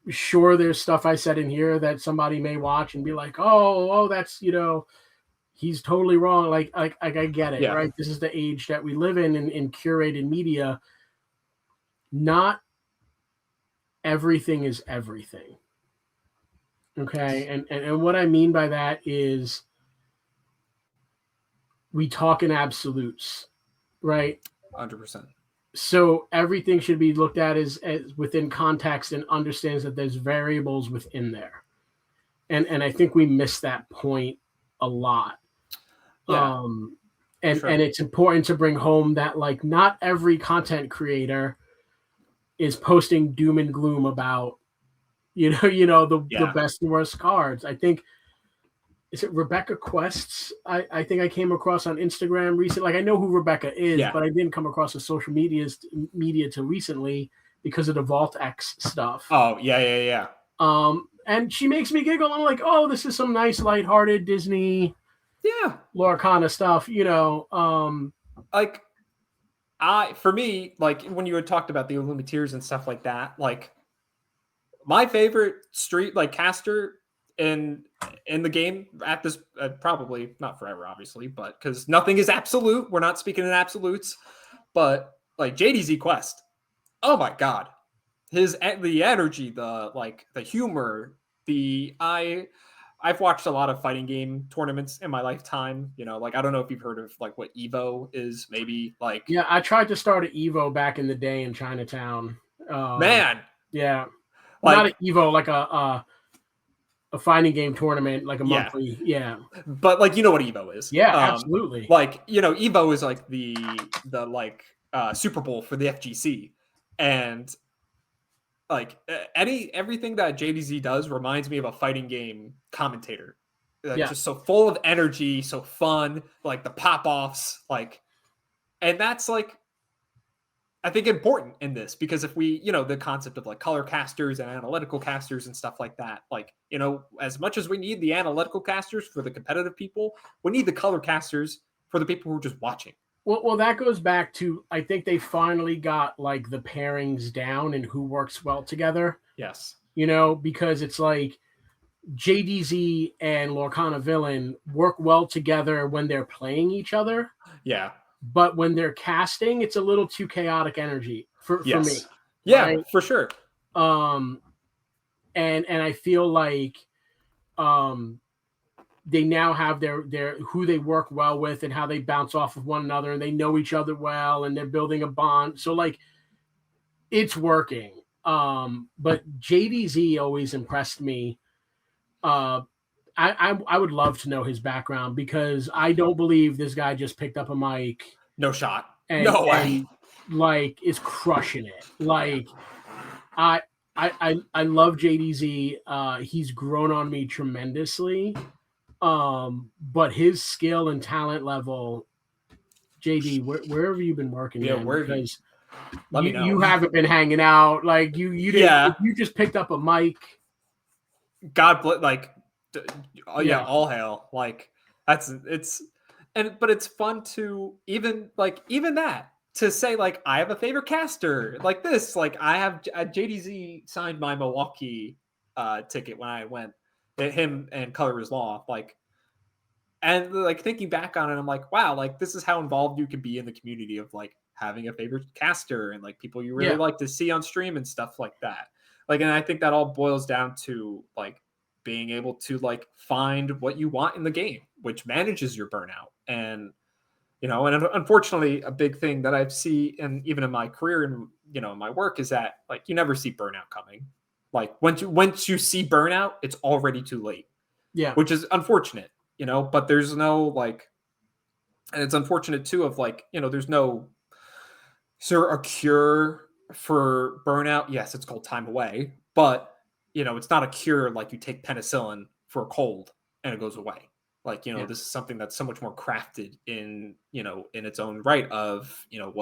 sure there's stuff I said in here that somebody may watch and be like, oh, that's, he's totally wrong. Like I get it, right? This is the age that we live in curated media. Not everything is everything. Okay. And what I mean by that is we talk in absolutes, right? 100%. So everything should be looked at as within context and understands that there's variables within there. And I think we miss that point a lot. Yeah. And it's important to bring home that like not every content creator is posting doom and gloom about the best and worst cards. I think, is it Rebecca Quests? I think I came across on Instagram recently. Like, I know who Rebecca is, but I didn't come across the social media till recently because of the Vault X stuff. Oh, yeah. And she makes me giggle. I'm like, oh, this is some nice lighthearted Disney Lorcana stuff, Like, for me, like when you had talked about the Illumineers and stuff like that, like my favorite street like caster in the game at this probably not forever, obviously, but because nothing is absolute, we're not speaking in absolutes, but like JDZ Quest, oh my god, the energy, the humor, I've watched a lot of fighting game tournaments in my lifetime. Like, I don't know if you've heard of like what Evo is, maybe like. Yeah, I tried to start an Evo back in the day in Chinatown. Man. Yeah. Like, not an Evo, like a a fighting game tournament, like a Yeah. monthly. Yeah. But like, you know what Evo is? Yeah, absolutely. Like, you know, Evo is like the like Super Bowl for the FGC, and like everything that JDZ does reminds me of a fighting game commentator. Yeah. Just so full of energy, so fun, like the pop offs, like, and that's like, I think important in this because if we, you know, the concept of like color casters and analytical casters and stuff like that, like, you know, as much as we need the analytical casters for the competitive people, we need the color casters for the people who are just watching. Well, that goes back to, I think they finally got like the pairings down and who works well together. Yes. You know, because it's like JDZ and Lorcana Villain work well together when they're playing each other. Yeah. But when they're casting, it's a little too chaotic energy for me. Yeah, right? for sure. And I feel like they now have their who they work well with and how they bounce off of one another, and they know each other well, and they're building a bond. So like, it's working. But JDZ always impressed me. I would love to know his background because I don't believe this guy just picked up a mic. No shot. And, no way. And, like, is crushing it. Like, I love JDZ. He's grown on me tremendously. But his skill and talent level, JD, where have you been working? Yeah, man? where because let me know. You haven't been hanging out. Like you didn't. Yeah. You just picked up a mic. God bless. Like, yeah, all hail. Like but it's fun to even that to say like I have a favorite caster like this. Like I have JDZ signed my Milwaukee ticket when I went. Him and Color is Law, like, and like thinking back on it, I'm like, wow, like this is how involved you can be in the community of like having a favorite caster and like people you really like to see on stream and stuff like that. Like, and I think that all boils down to like being able to like find what you want in the game, which manages your burnout. And you know, and unfortunately, a big thing that I've seen, and even in my career and you know, my work, is that like you never see burnout coming. Like once you see burnout, it's already too late. Yeah. Which is unfortunate, you know, but there's no like, and it's unfortunate too of like, you know, there's no a cure for burnout. Yes, it's called time away, but you know, it's not a cure like you take penicillin for a cold and it goes away. Like, you know, this is something that's so much more crafted in, you know, in its own right of, you know,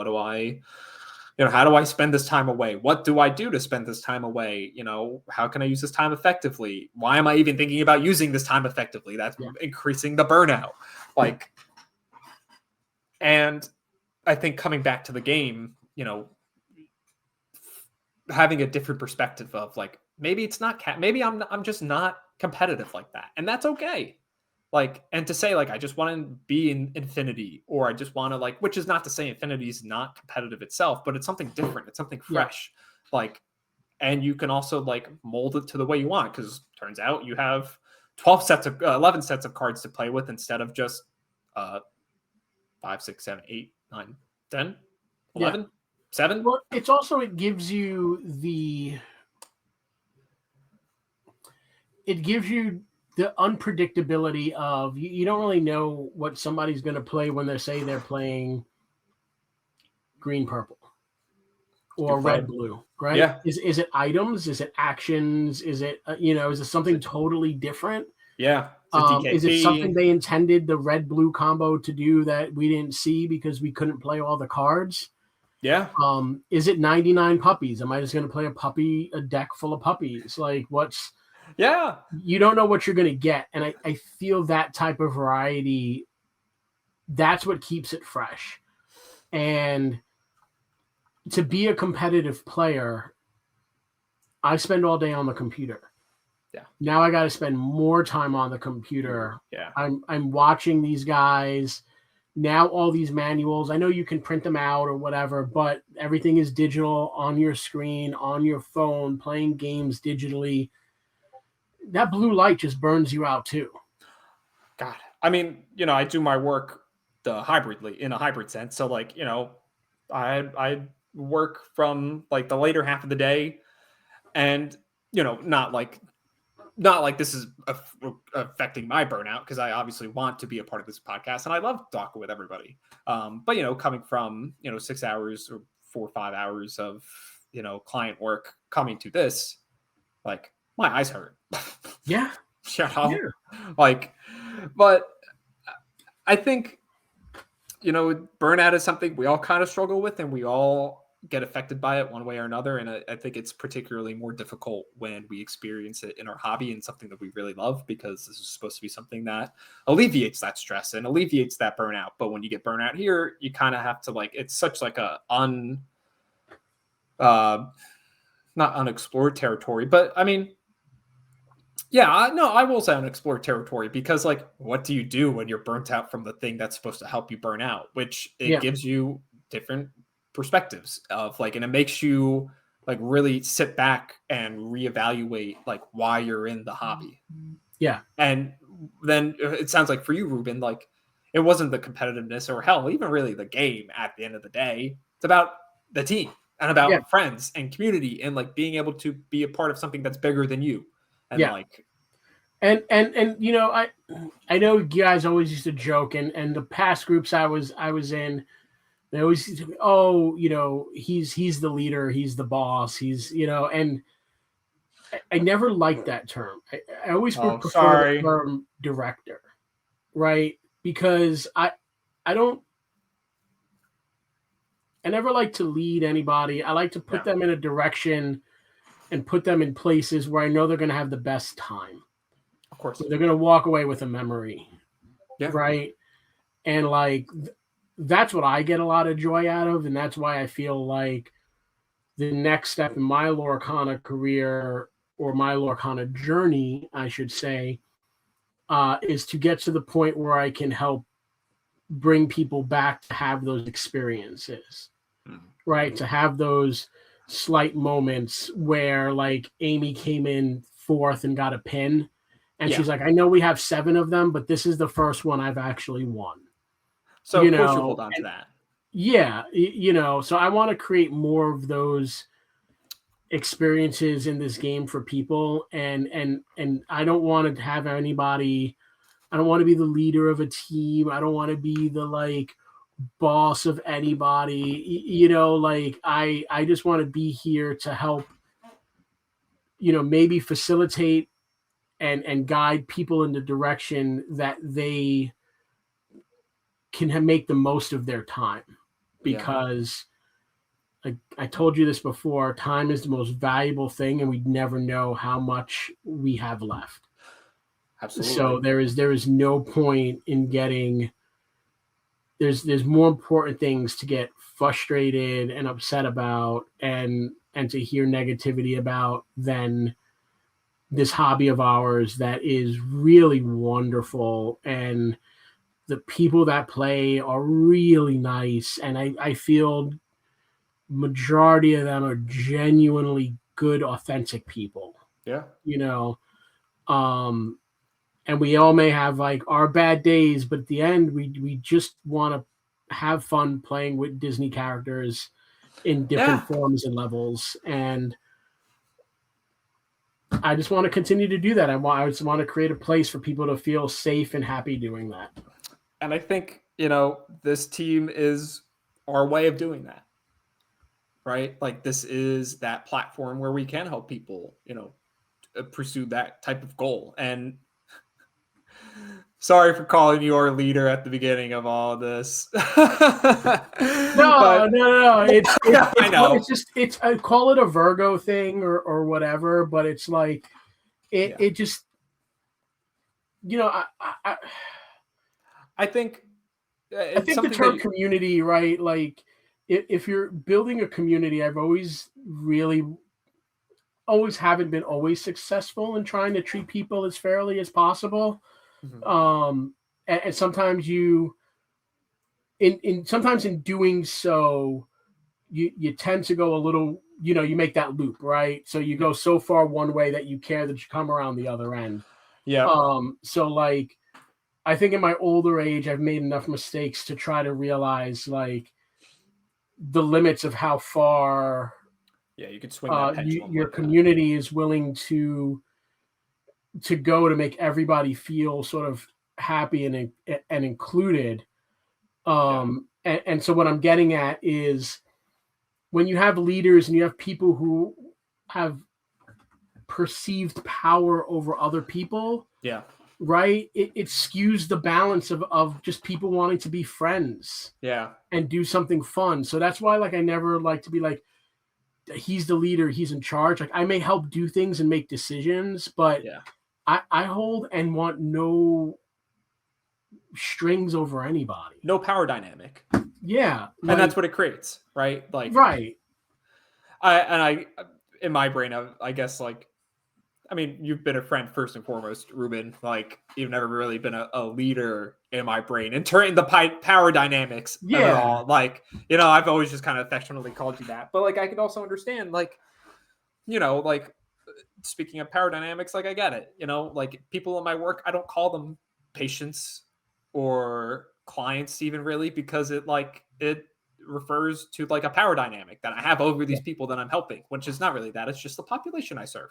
how do I spend this time away? What do I do to spend this time away? You know, how can I use this time effectively? Why am I even thinking about using this time effectively? That's increasing the burnout. Like, and I think coming back to the game, you know, having a different perspective of like, maybe it's not, maybe I'm just not competitive like that. And that's okay. Like, and to say like I just want to be in Infinity, or I just want to like, which is not to say Infinity is not competitive itself, but it's something different. It's something fresh. Like, and you can also like mold it to the way you want, because turns out you have 11 sets of cards to play with instead of just 5, 6, 7, 8, 9, 10, 11, 7. Well, it's also, it gives you the unpredictability of you don't really know what somebody's going to play when they say they're playing green purple or red blue, right? Yeah. Is it items? Is it actions? Is it is it something totally different? Yeah. Is it something they intended the red blue combo to do that we didn't see because we couldn't play all the cards? Yeah. Is it 99 puppies? Am I just going to play a deck full of puppies? Like what's you don't know what you're going to get. And I feel that type of variety, that's what keeps it fresh. And to be a competitive player, I spend all day on the computer. Yeah. Now I got to spend more time on the computer. Yeah. I'm watching these guys. Now all these manuals, I know you can print them out or whatever, but everything is digital on your screen, on your phone, playing games digitally. That blue light just burns you out too. God, I mean, you know, I do my work in a hybrid sense. So like, you know, I work from like the later half of the day, and you know, not like not like this is affecting my burnout, because I obviously want to be a part of this podcast and I love talking with everybody. But coming from 6 hours or 4 or 5 hours of client work, coming to this, like my eyes hurt. Yeah. Like, but I think burnout is something we all kind of struggle with, and we all get affected by it one way or another. And I think it's particularly more difficult when we experience it in our hobby and something that we really love, because this is supposed to be something that alleviates that stress and alleviates that burnout. But when you get burnout here, you kind of have to, like, it's such like a not unexplored territory, but I mean, yeah, I will say unexplored territory, because like, what do you do when you're burnt out from the thing that's supposed to help you burn out? Which it gives you different perspectives of, like, and it makes you like really sit back and reevaluate like why you're in the hobby. Yeah. And then it sounds like for you, Ruben, like it wasn't the competitiveness or hell, even really the game at the end of the day. It's about the team and about friends and community and like being able to be a part of something that's bigger than you. And like, and I know you guys always used to joke, and the past groups I was in, they always, he's the leader, he's the boss, he's, and I never liked that term. I always prefer the term director, right? Because I never like to lead anybody. I like to put them in a direction and put them in places where I know they're going to have the best time. Of course. They're going to walk away with a memory. Yeah. Right. And like, that's what I get a lot of joy out of. And that's why I feel like the next step in my Lorcana career, or my Lorcana journey, I should say, is to get to the point where I can help bring people back to have those experiences, right? To have those slight moments where like Amy came in fourth and got a pin, and she's like, I know we have 7 of them, but this is the first one I've actually won. So of course you hold on to that. Yeah. So I want to create more of those experiences in this game for people. And I don't want to have anybody, I don't want to be the leader of a team. I don't want to be the like boss of anybody, like I just want to be here to help, maybe facilitate and guide people in the direction that they can make the most of their time. Because I told you this before, time is the most valuable thing, and we never know how much we have left. Absolutely. So there is no point in getting, there's more important things to get frustrated and upset about and to hear negativity about than this hobby of ours that is really wonderful, and the people that play are really nice, and I feel majority of them are genuinely good, authentic people. Yeah. And we all may have like our bad days, but at the end we just want to have fun playing with Disney characters in different forms and levels. And I just want to continue to do that. I just want to create a place for people to feel safe and happy doing that. And I think, this team is our way of doing that, right? Like this is that platform where we can help people, pursue that type of goal. And sorry for calling you our leader at the beginning of all of this. No. It's I know. It's I call it a Virgo thing or whatever, but it's like it just, I think the term community, right? Like if you're building a community, I've always haven't been always successful in trying to treat people as fairly as possible. Mm-hmm. And sometimes sometimes in doing so, you tend to go a little, you make that loop, right? So you go so far one way that you care that you come around the other end. Yeah. So like, I think in my older age, I've made enough mistakes to try to realize like the limits of how far you could swing that pendulum your community is willing to to go to make everybody feel sort of happy and included. And so what I'm getting at is when you have leaders and you have people who have perceived power over other people, right? It skews the balance of just people wanting to be friends, and do something fun. So that's why, like, I never like to be like, he's the leader, he's in charge. Like, I may help do things and make decisions, but I hold and want no strings over anybody. No power dynamic. Yeah. Like, and that's what it creates, right? Like, right. I in my brain, I guess, like, I mean, you've been a friend first and foremost, Ruben. Like, you've never really been a leader in my brain in the power dynamics at all. Like, you know, I've always just kind of affectionately called you that. But, like, I could also understand, like, you know, like, speaking of power dynamics, like, I get it. You know, like, people in my work, I don't call them patients or clients even really, because it refers to, like, a power dynamic that I have over these people that I'm helping, which is not really that. It's just the population I serve.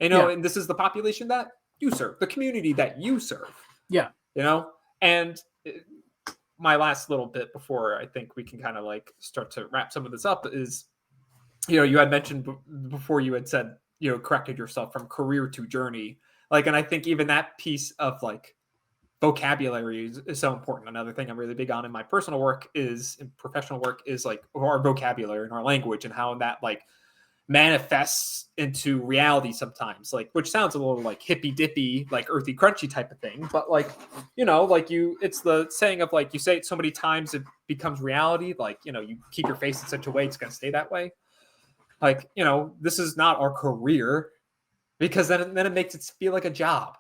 You know, and this is the population that you serve, the community that you serve. Yeah. You know, and my last little bit before I think we can kind of like start to wrap some of this up is, you know, you had mentioned before, you had said, you know, corrected yourself from career to journey. Like, and I think even that piece of like vocabulary is so important. Another thing I'm really big on in my personal work is, in professional work, is like our vocabulary and our language and how that like manifests into reality sometimes, like, which sounds a little like hippy dippy, like earthy crunchy type of thing, but like, you know, like it's the saying of like, you say it so many times it becomes reality. Like, you know, you keep your face in such a way it's going to stay that way. Like, you know, this is not our career, because then it makes it feel like a job.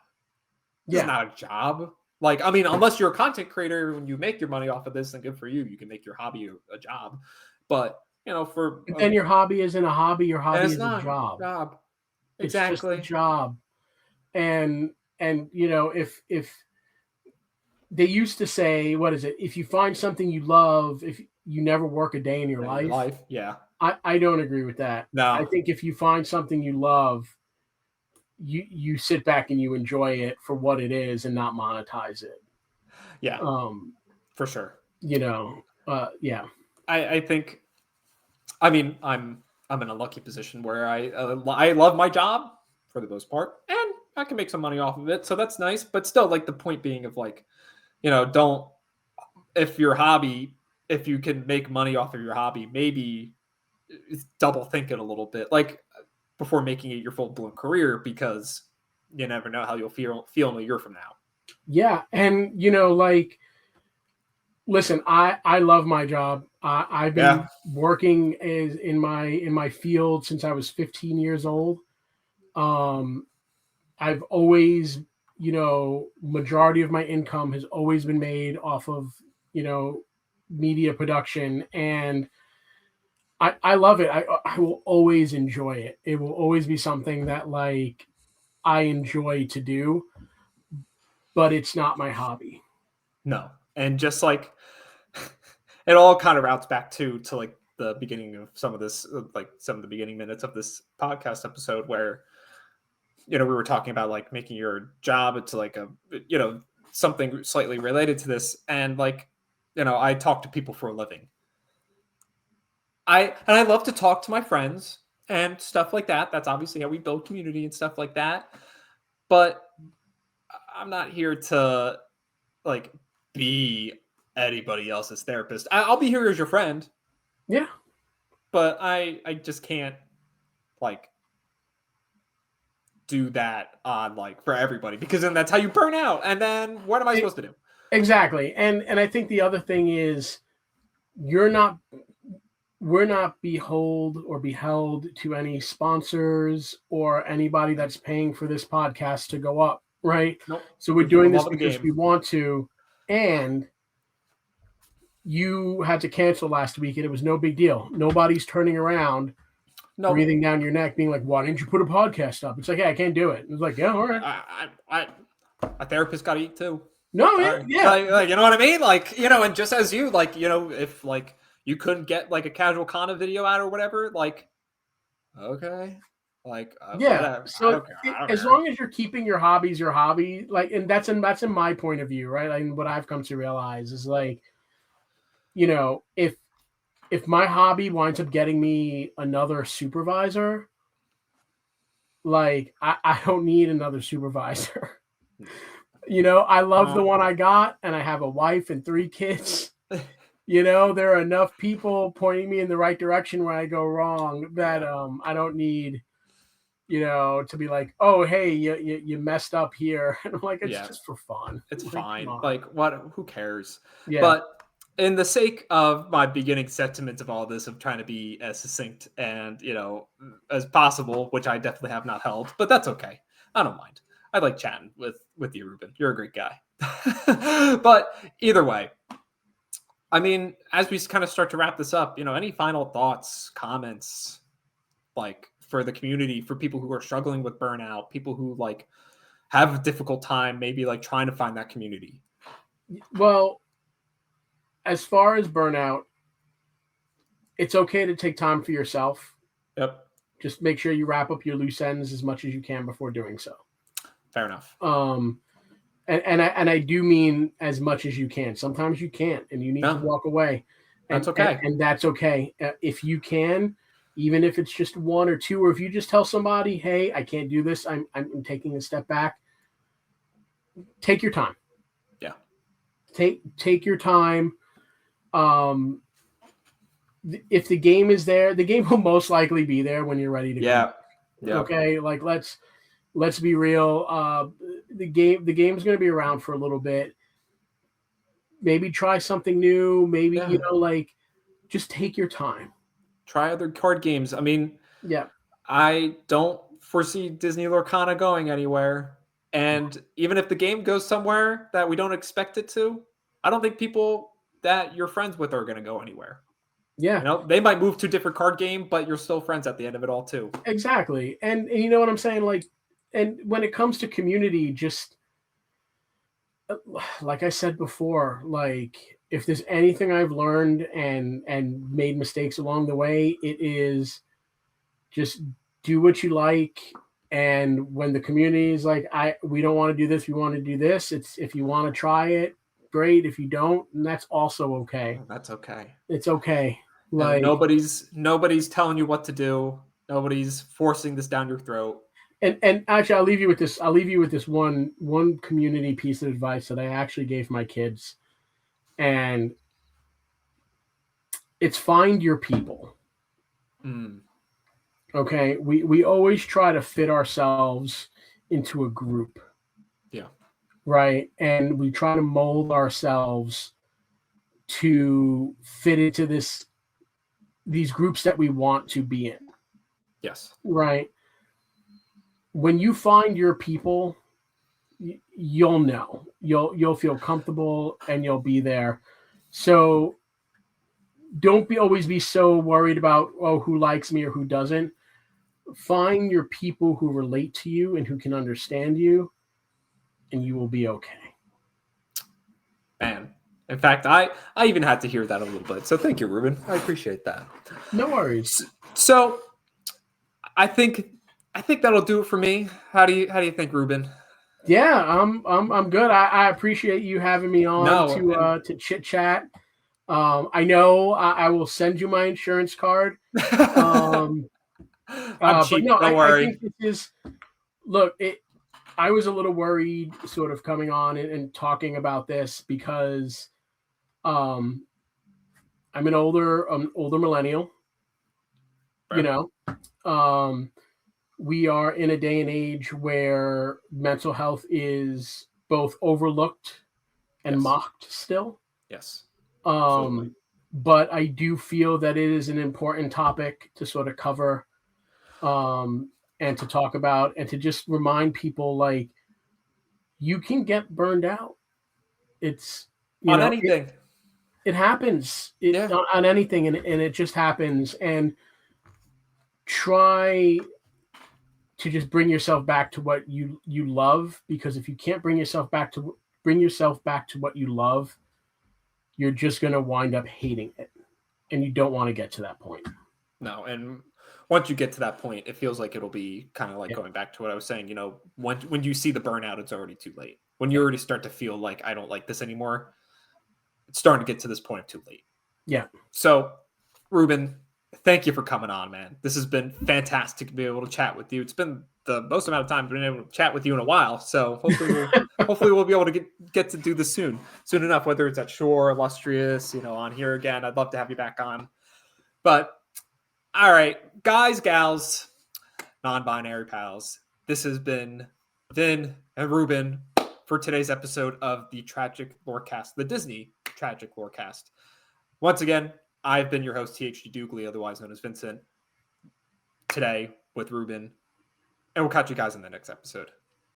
It's not a job. Like, I mean, unless you're a content creator, when you make your money off of this, then good for you. You can make your hobby a job, but you know, then your hobby isn't a hobby. Your hobby is a job. Exactly. It's just a job. And you know, if they used to say, what is it? If you find something you love, if you never work a day in your life. Yeah. I don't agree with that. No. I think if you find something you love, you sit back and you enjoy it for what it is and not monetize it. Yeah. For sure. You know, yeah. I think, I mean, I'm in a lucky position where I love my job for the most part, and I can make some money off of it, so that's nice. But still, like, the point being of like, you know, if you can make money off of your hobby, maybe double think it a little bit, like, before making it your full-blown career, because you never know how you'll feel in a year from now. Yeah, and you know, like, listen, I love my job. I've been working in my field since I was 15 years old. I've always, you know, majority of my income has always been made off of, you know, media production, and I love it. I will always enjoy it. It will always be something that, like, I enjoy to do, but it's not my hobby. No. And just like, it all kind of routes back to like the beginning of some of this, like some of the beginning minutes of this podcast episode, where, you know, we were talking about like making your job into like a, you know, something slightly related to this. And like, you know, I talk to people for a living. I love to talk to my friends and stuff like that. That's obviously how we build community and stuff like that. But I'm not here to like be anybody else's therapist. I'll be here as your friend. Yeah. But I just can't like do that on like for everybody, because then that's how you burn out. And then what am I supposed to do? Exactly. And I think the other thing is we're not beheld to any sponsors or anybody that's paying for this podcast to go up, right? Nope. So we're doing this because we want to, and you had to cancel last week and it was no big deal. Nobody's turning around, breathing down your neck, being like, why didn't you put a podcast up? It's like, yeah, I can't do it. It's like, yeah, all right. A therapist got to eat too. No, yeah. Like, you know what I mean? Like, you know, and just as you, like, you know, if like you couldn't get like a casual Kana video out or whatever, like, okay. Like, Yeah. whatever. I So don't care. I don't as care. long as you're keeping your hobbies your hobby, like, and that's in my point of view, right? Like, what I've come to realize is like, if my hobby winds up getting me another supervisor, like I don't need another supervisor. I love the one I got, and I have a wife and 3 kids. There are enough people pointing me in the right direction when I go wrong that I don't need to be like, oh, hey, you messed up here. And I'm like, it's just for fun. It's Like, fine. Like, what? Who cares? Yeah. But in the sake of my beginning sentiment of all this, of trying to be as succinct and as possible, which I definitely have not held, but that's okay. I don't mind. I like chatting with you, Ruben. You're a great guy. But either way, I mean, as we kind of start to wrap this up, any final thoughts, comments, like for the community, for people who are struggling with burnout, people who like have a difficult time, maybe like trying to find that community? Well, as far as burnout, it's okay to take time for yourself. Yep. Just make sure you wrap up your loose ends as much as you can before doing so. Fair enough. And I do mean as much as you can. Sometimes you can't, and you need to walk away. That's okay. And that's okay. If you can, even if it's just 1 or 2, or if you just tell somebody, hey, I can't do this, I'm taking a step back. Take your time. Yeah. Take your time. If the game is there, the game will most likely be there when you're ready to go. Yeah. Okay. Like let's be real. The game's going to be around for a little bit. Maybe try something new. Maybe, like just take your time. Try other card games. I mean, I don't foresee Disney Lorcana going anywhere. And even if the game goes somewhere that we don't expect it to, I don't think people that you're friends with are going to go anywhere. Yeah. They might move to a different card game, but you're still friends at the end of it all too. Exactly. And you know what I'm saying? Like, and when it comes to community, just like I said before, like if there's anything I've learned and made mistakes along the way, it is just do what you like. And when the community is like, we don't want to do this, we want to do this. It's if you want to try it, great. If you don't, and that's also okay. That's okay. It's okay. Like nobody's telling you what to do. Nobody's forcing this down your throat. And actually, I'll leave you with this one community piece of advice that I actually gave my kids, and it's find your people. Okay, we always try to fit ourselves into a group. Yeah. Right, and we try to mold ourselves to fit into these groups that we want to be in. Yes. Right. When you find your people, you'll know. You'll feel comfortable and you'll be there. So don't always be so worried about who likes me or who doesn't. Find your people who relate to you and who can understand you, and you will be okay. Man. In fact, I even had to hear that a little bit. So thank you, Ruben. I appreciate that. No worries. So I think that'll do it for me. How do you think, Ruben? Yeah, I'm good. I appreciate you having me on to chit chat. I know I will send you my insurance card. I'm cheap. Don't worry. I think this is. Look, I was a little worried, sort of coming on and talking about this because, I'm an older millennial. Right. We are in a day and age where mental health is both overlooked and mocked still. Yes. But I do feel that it is an important topic to sort of cover, and to talk about, and to just remind people, like, you can get burned out. It's on anything. It happens. On anything, and it just happens. And try to just bring yourself back to what you love, because if you can't bring yourself back to what you love, you're just going to wind up hating it, and you don't want to get to that point. No, and once you get to that point, it feels like it'll be kind of like going back to what I was saying. When you see the burnout, it's already too late. When you already start to feel like I don't like this anymore, it's starting to get to this point of too late. Yeah. So, Ruben, thank you for coming on, man. This has been fantastic to be able to chat with you. It's been the most amount of time I've been able to chat with you in a while. So hopefully we'll be able to get to do this soon enough, whether it's at Shore, Illustrious, on here again. I'd love to have you back on. But all right, guys, gals, non-binary pals, this has been Vin and Ruben for today's episode of the Tragic Lorecast, the Disney Tragic Lorecast. Once again, I've been your host, THD Doogley, otherwise known as Vincent, today with Ruben, and we'll catch you guys in the next episode.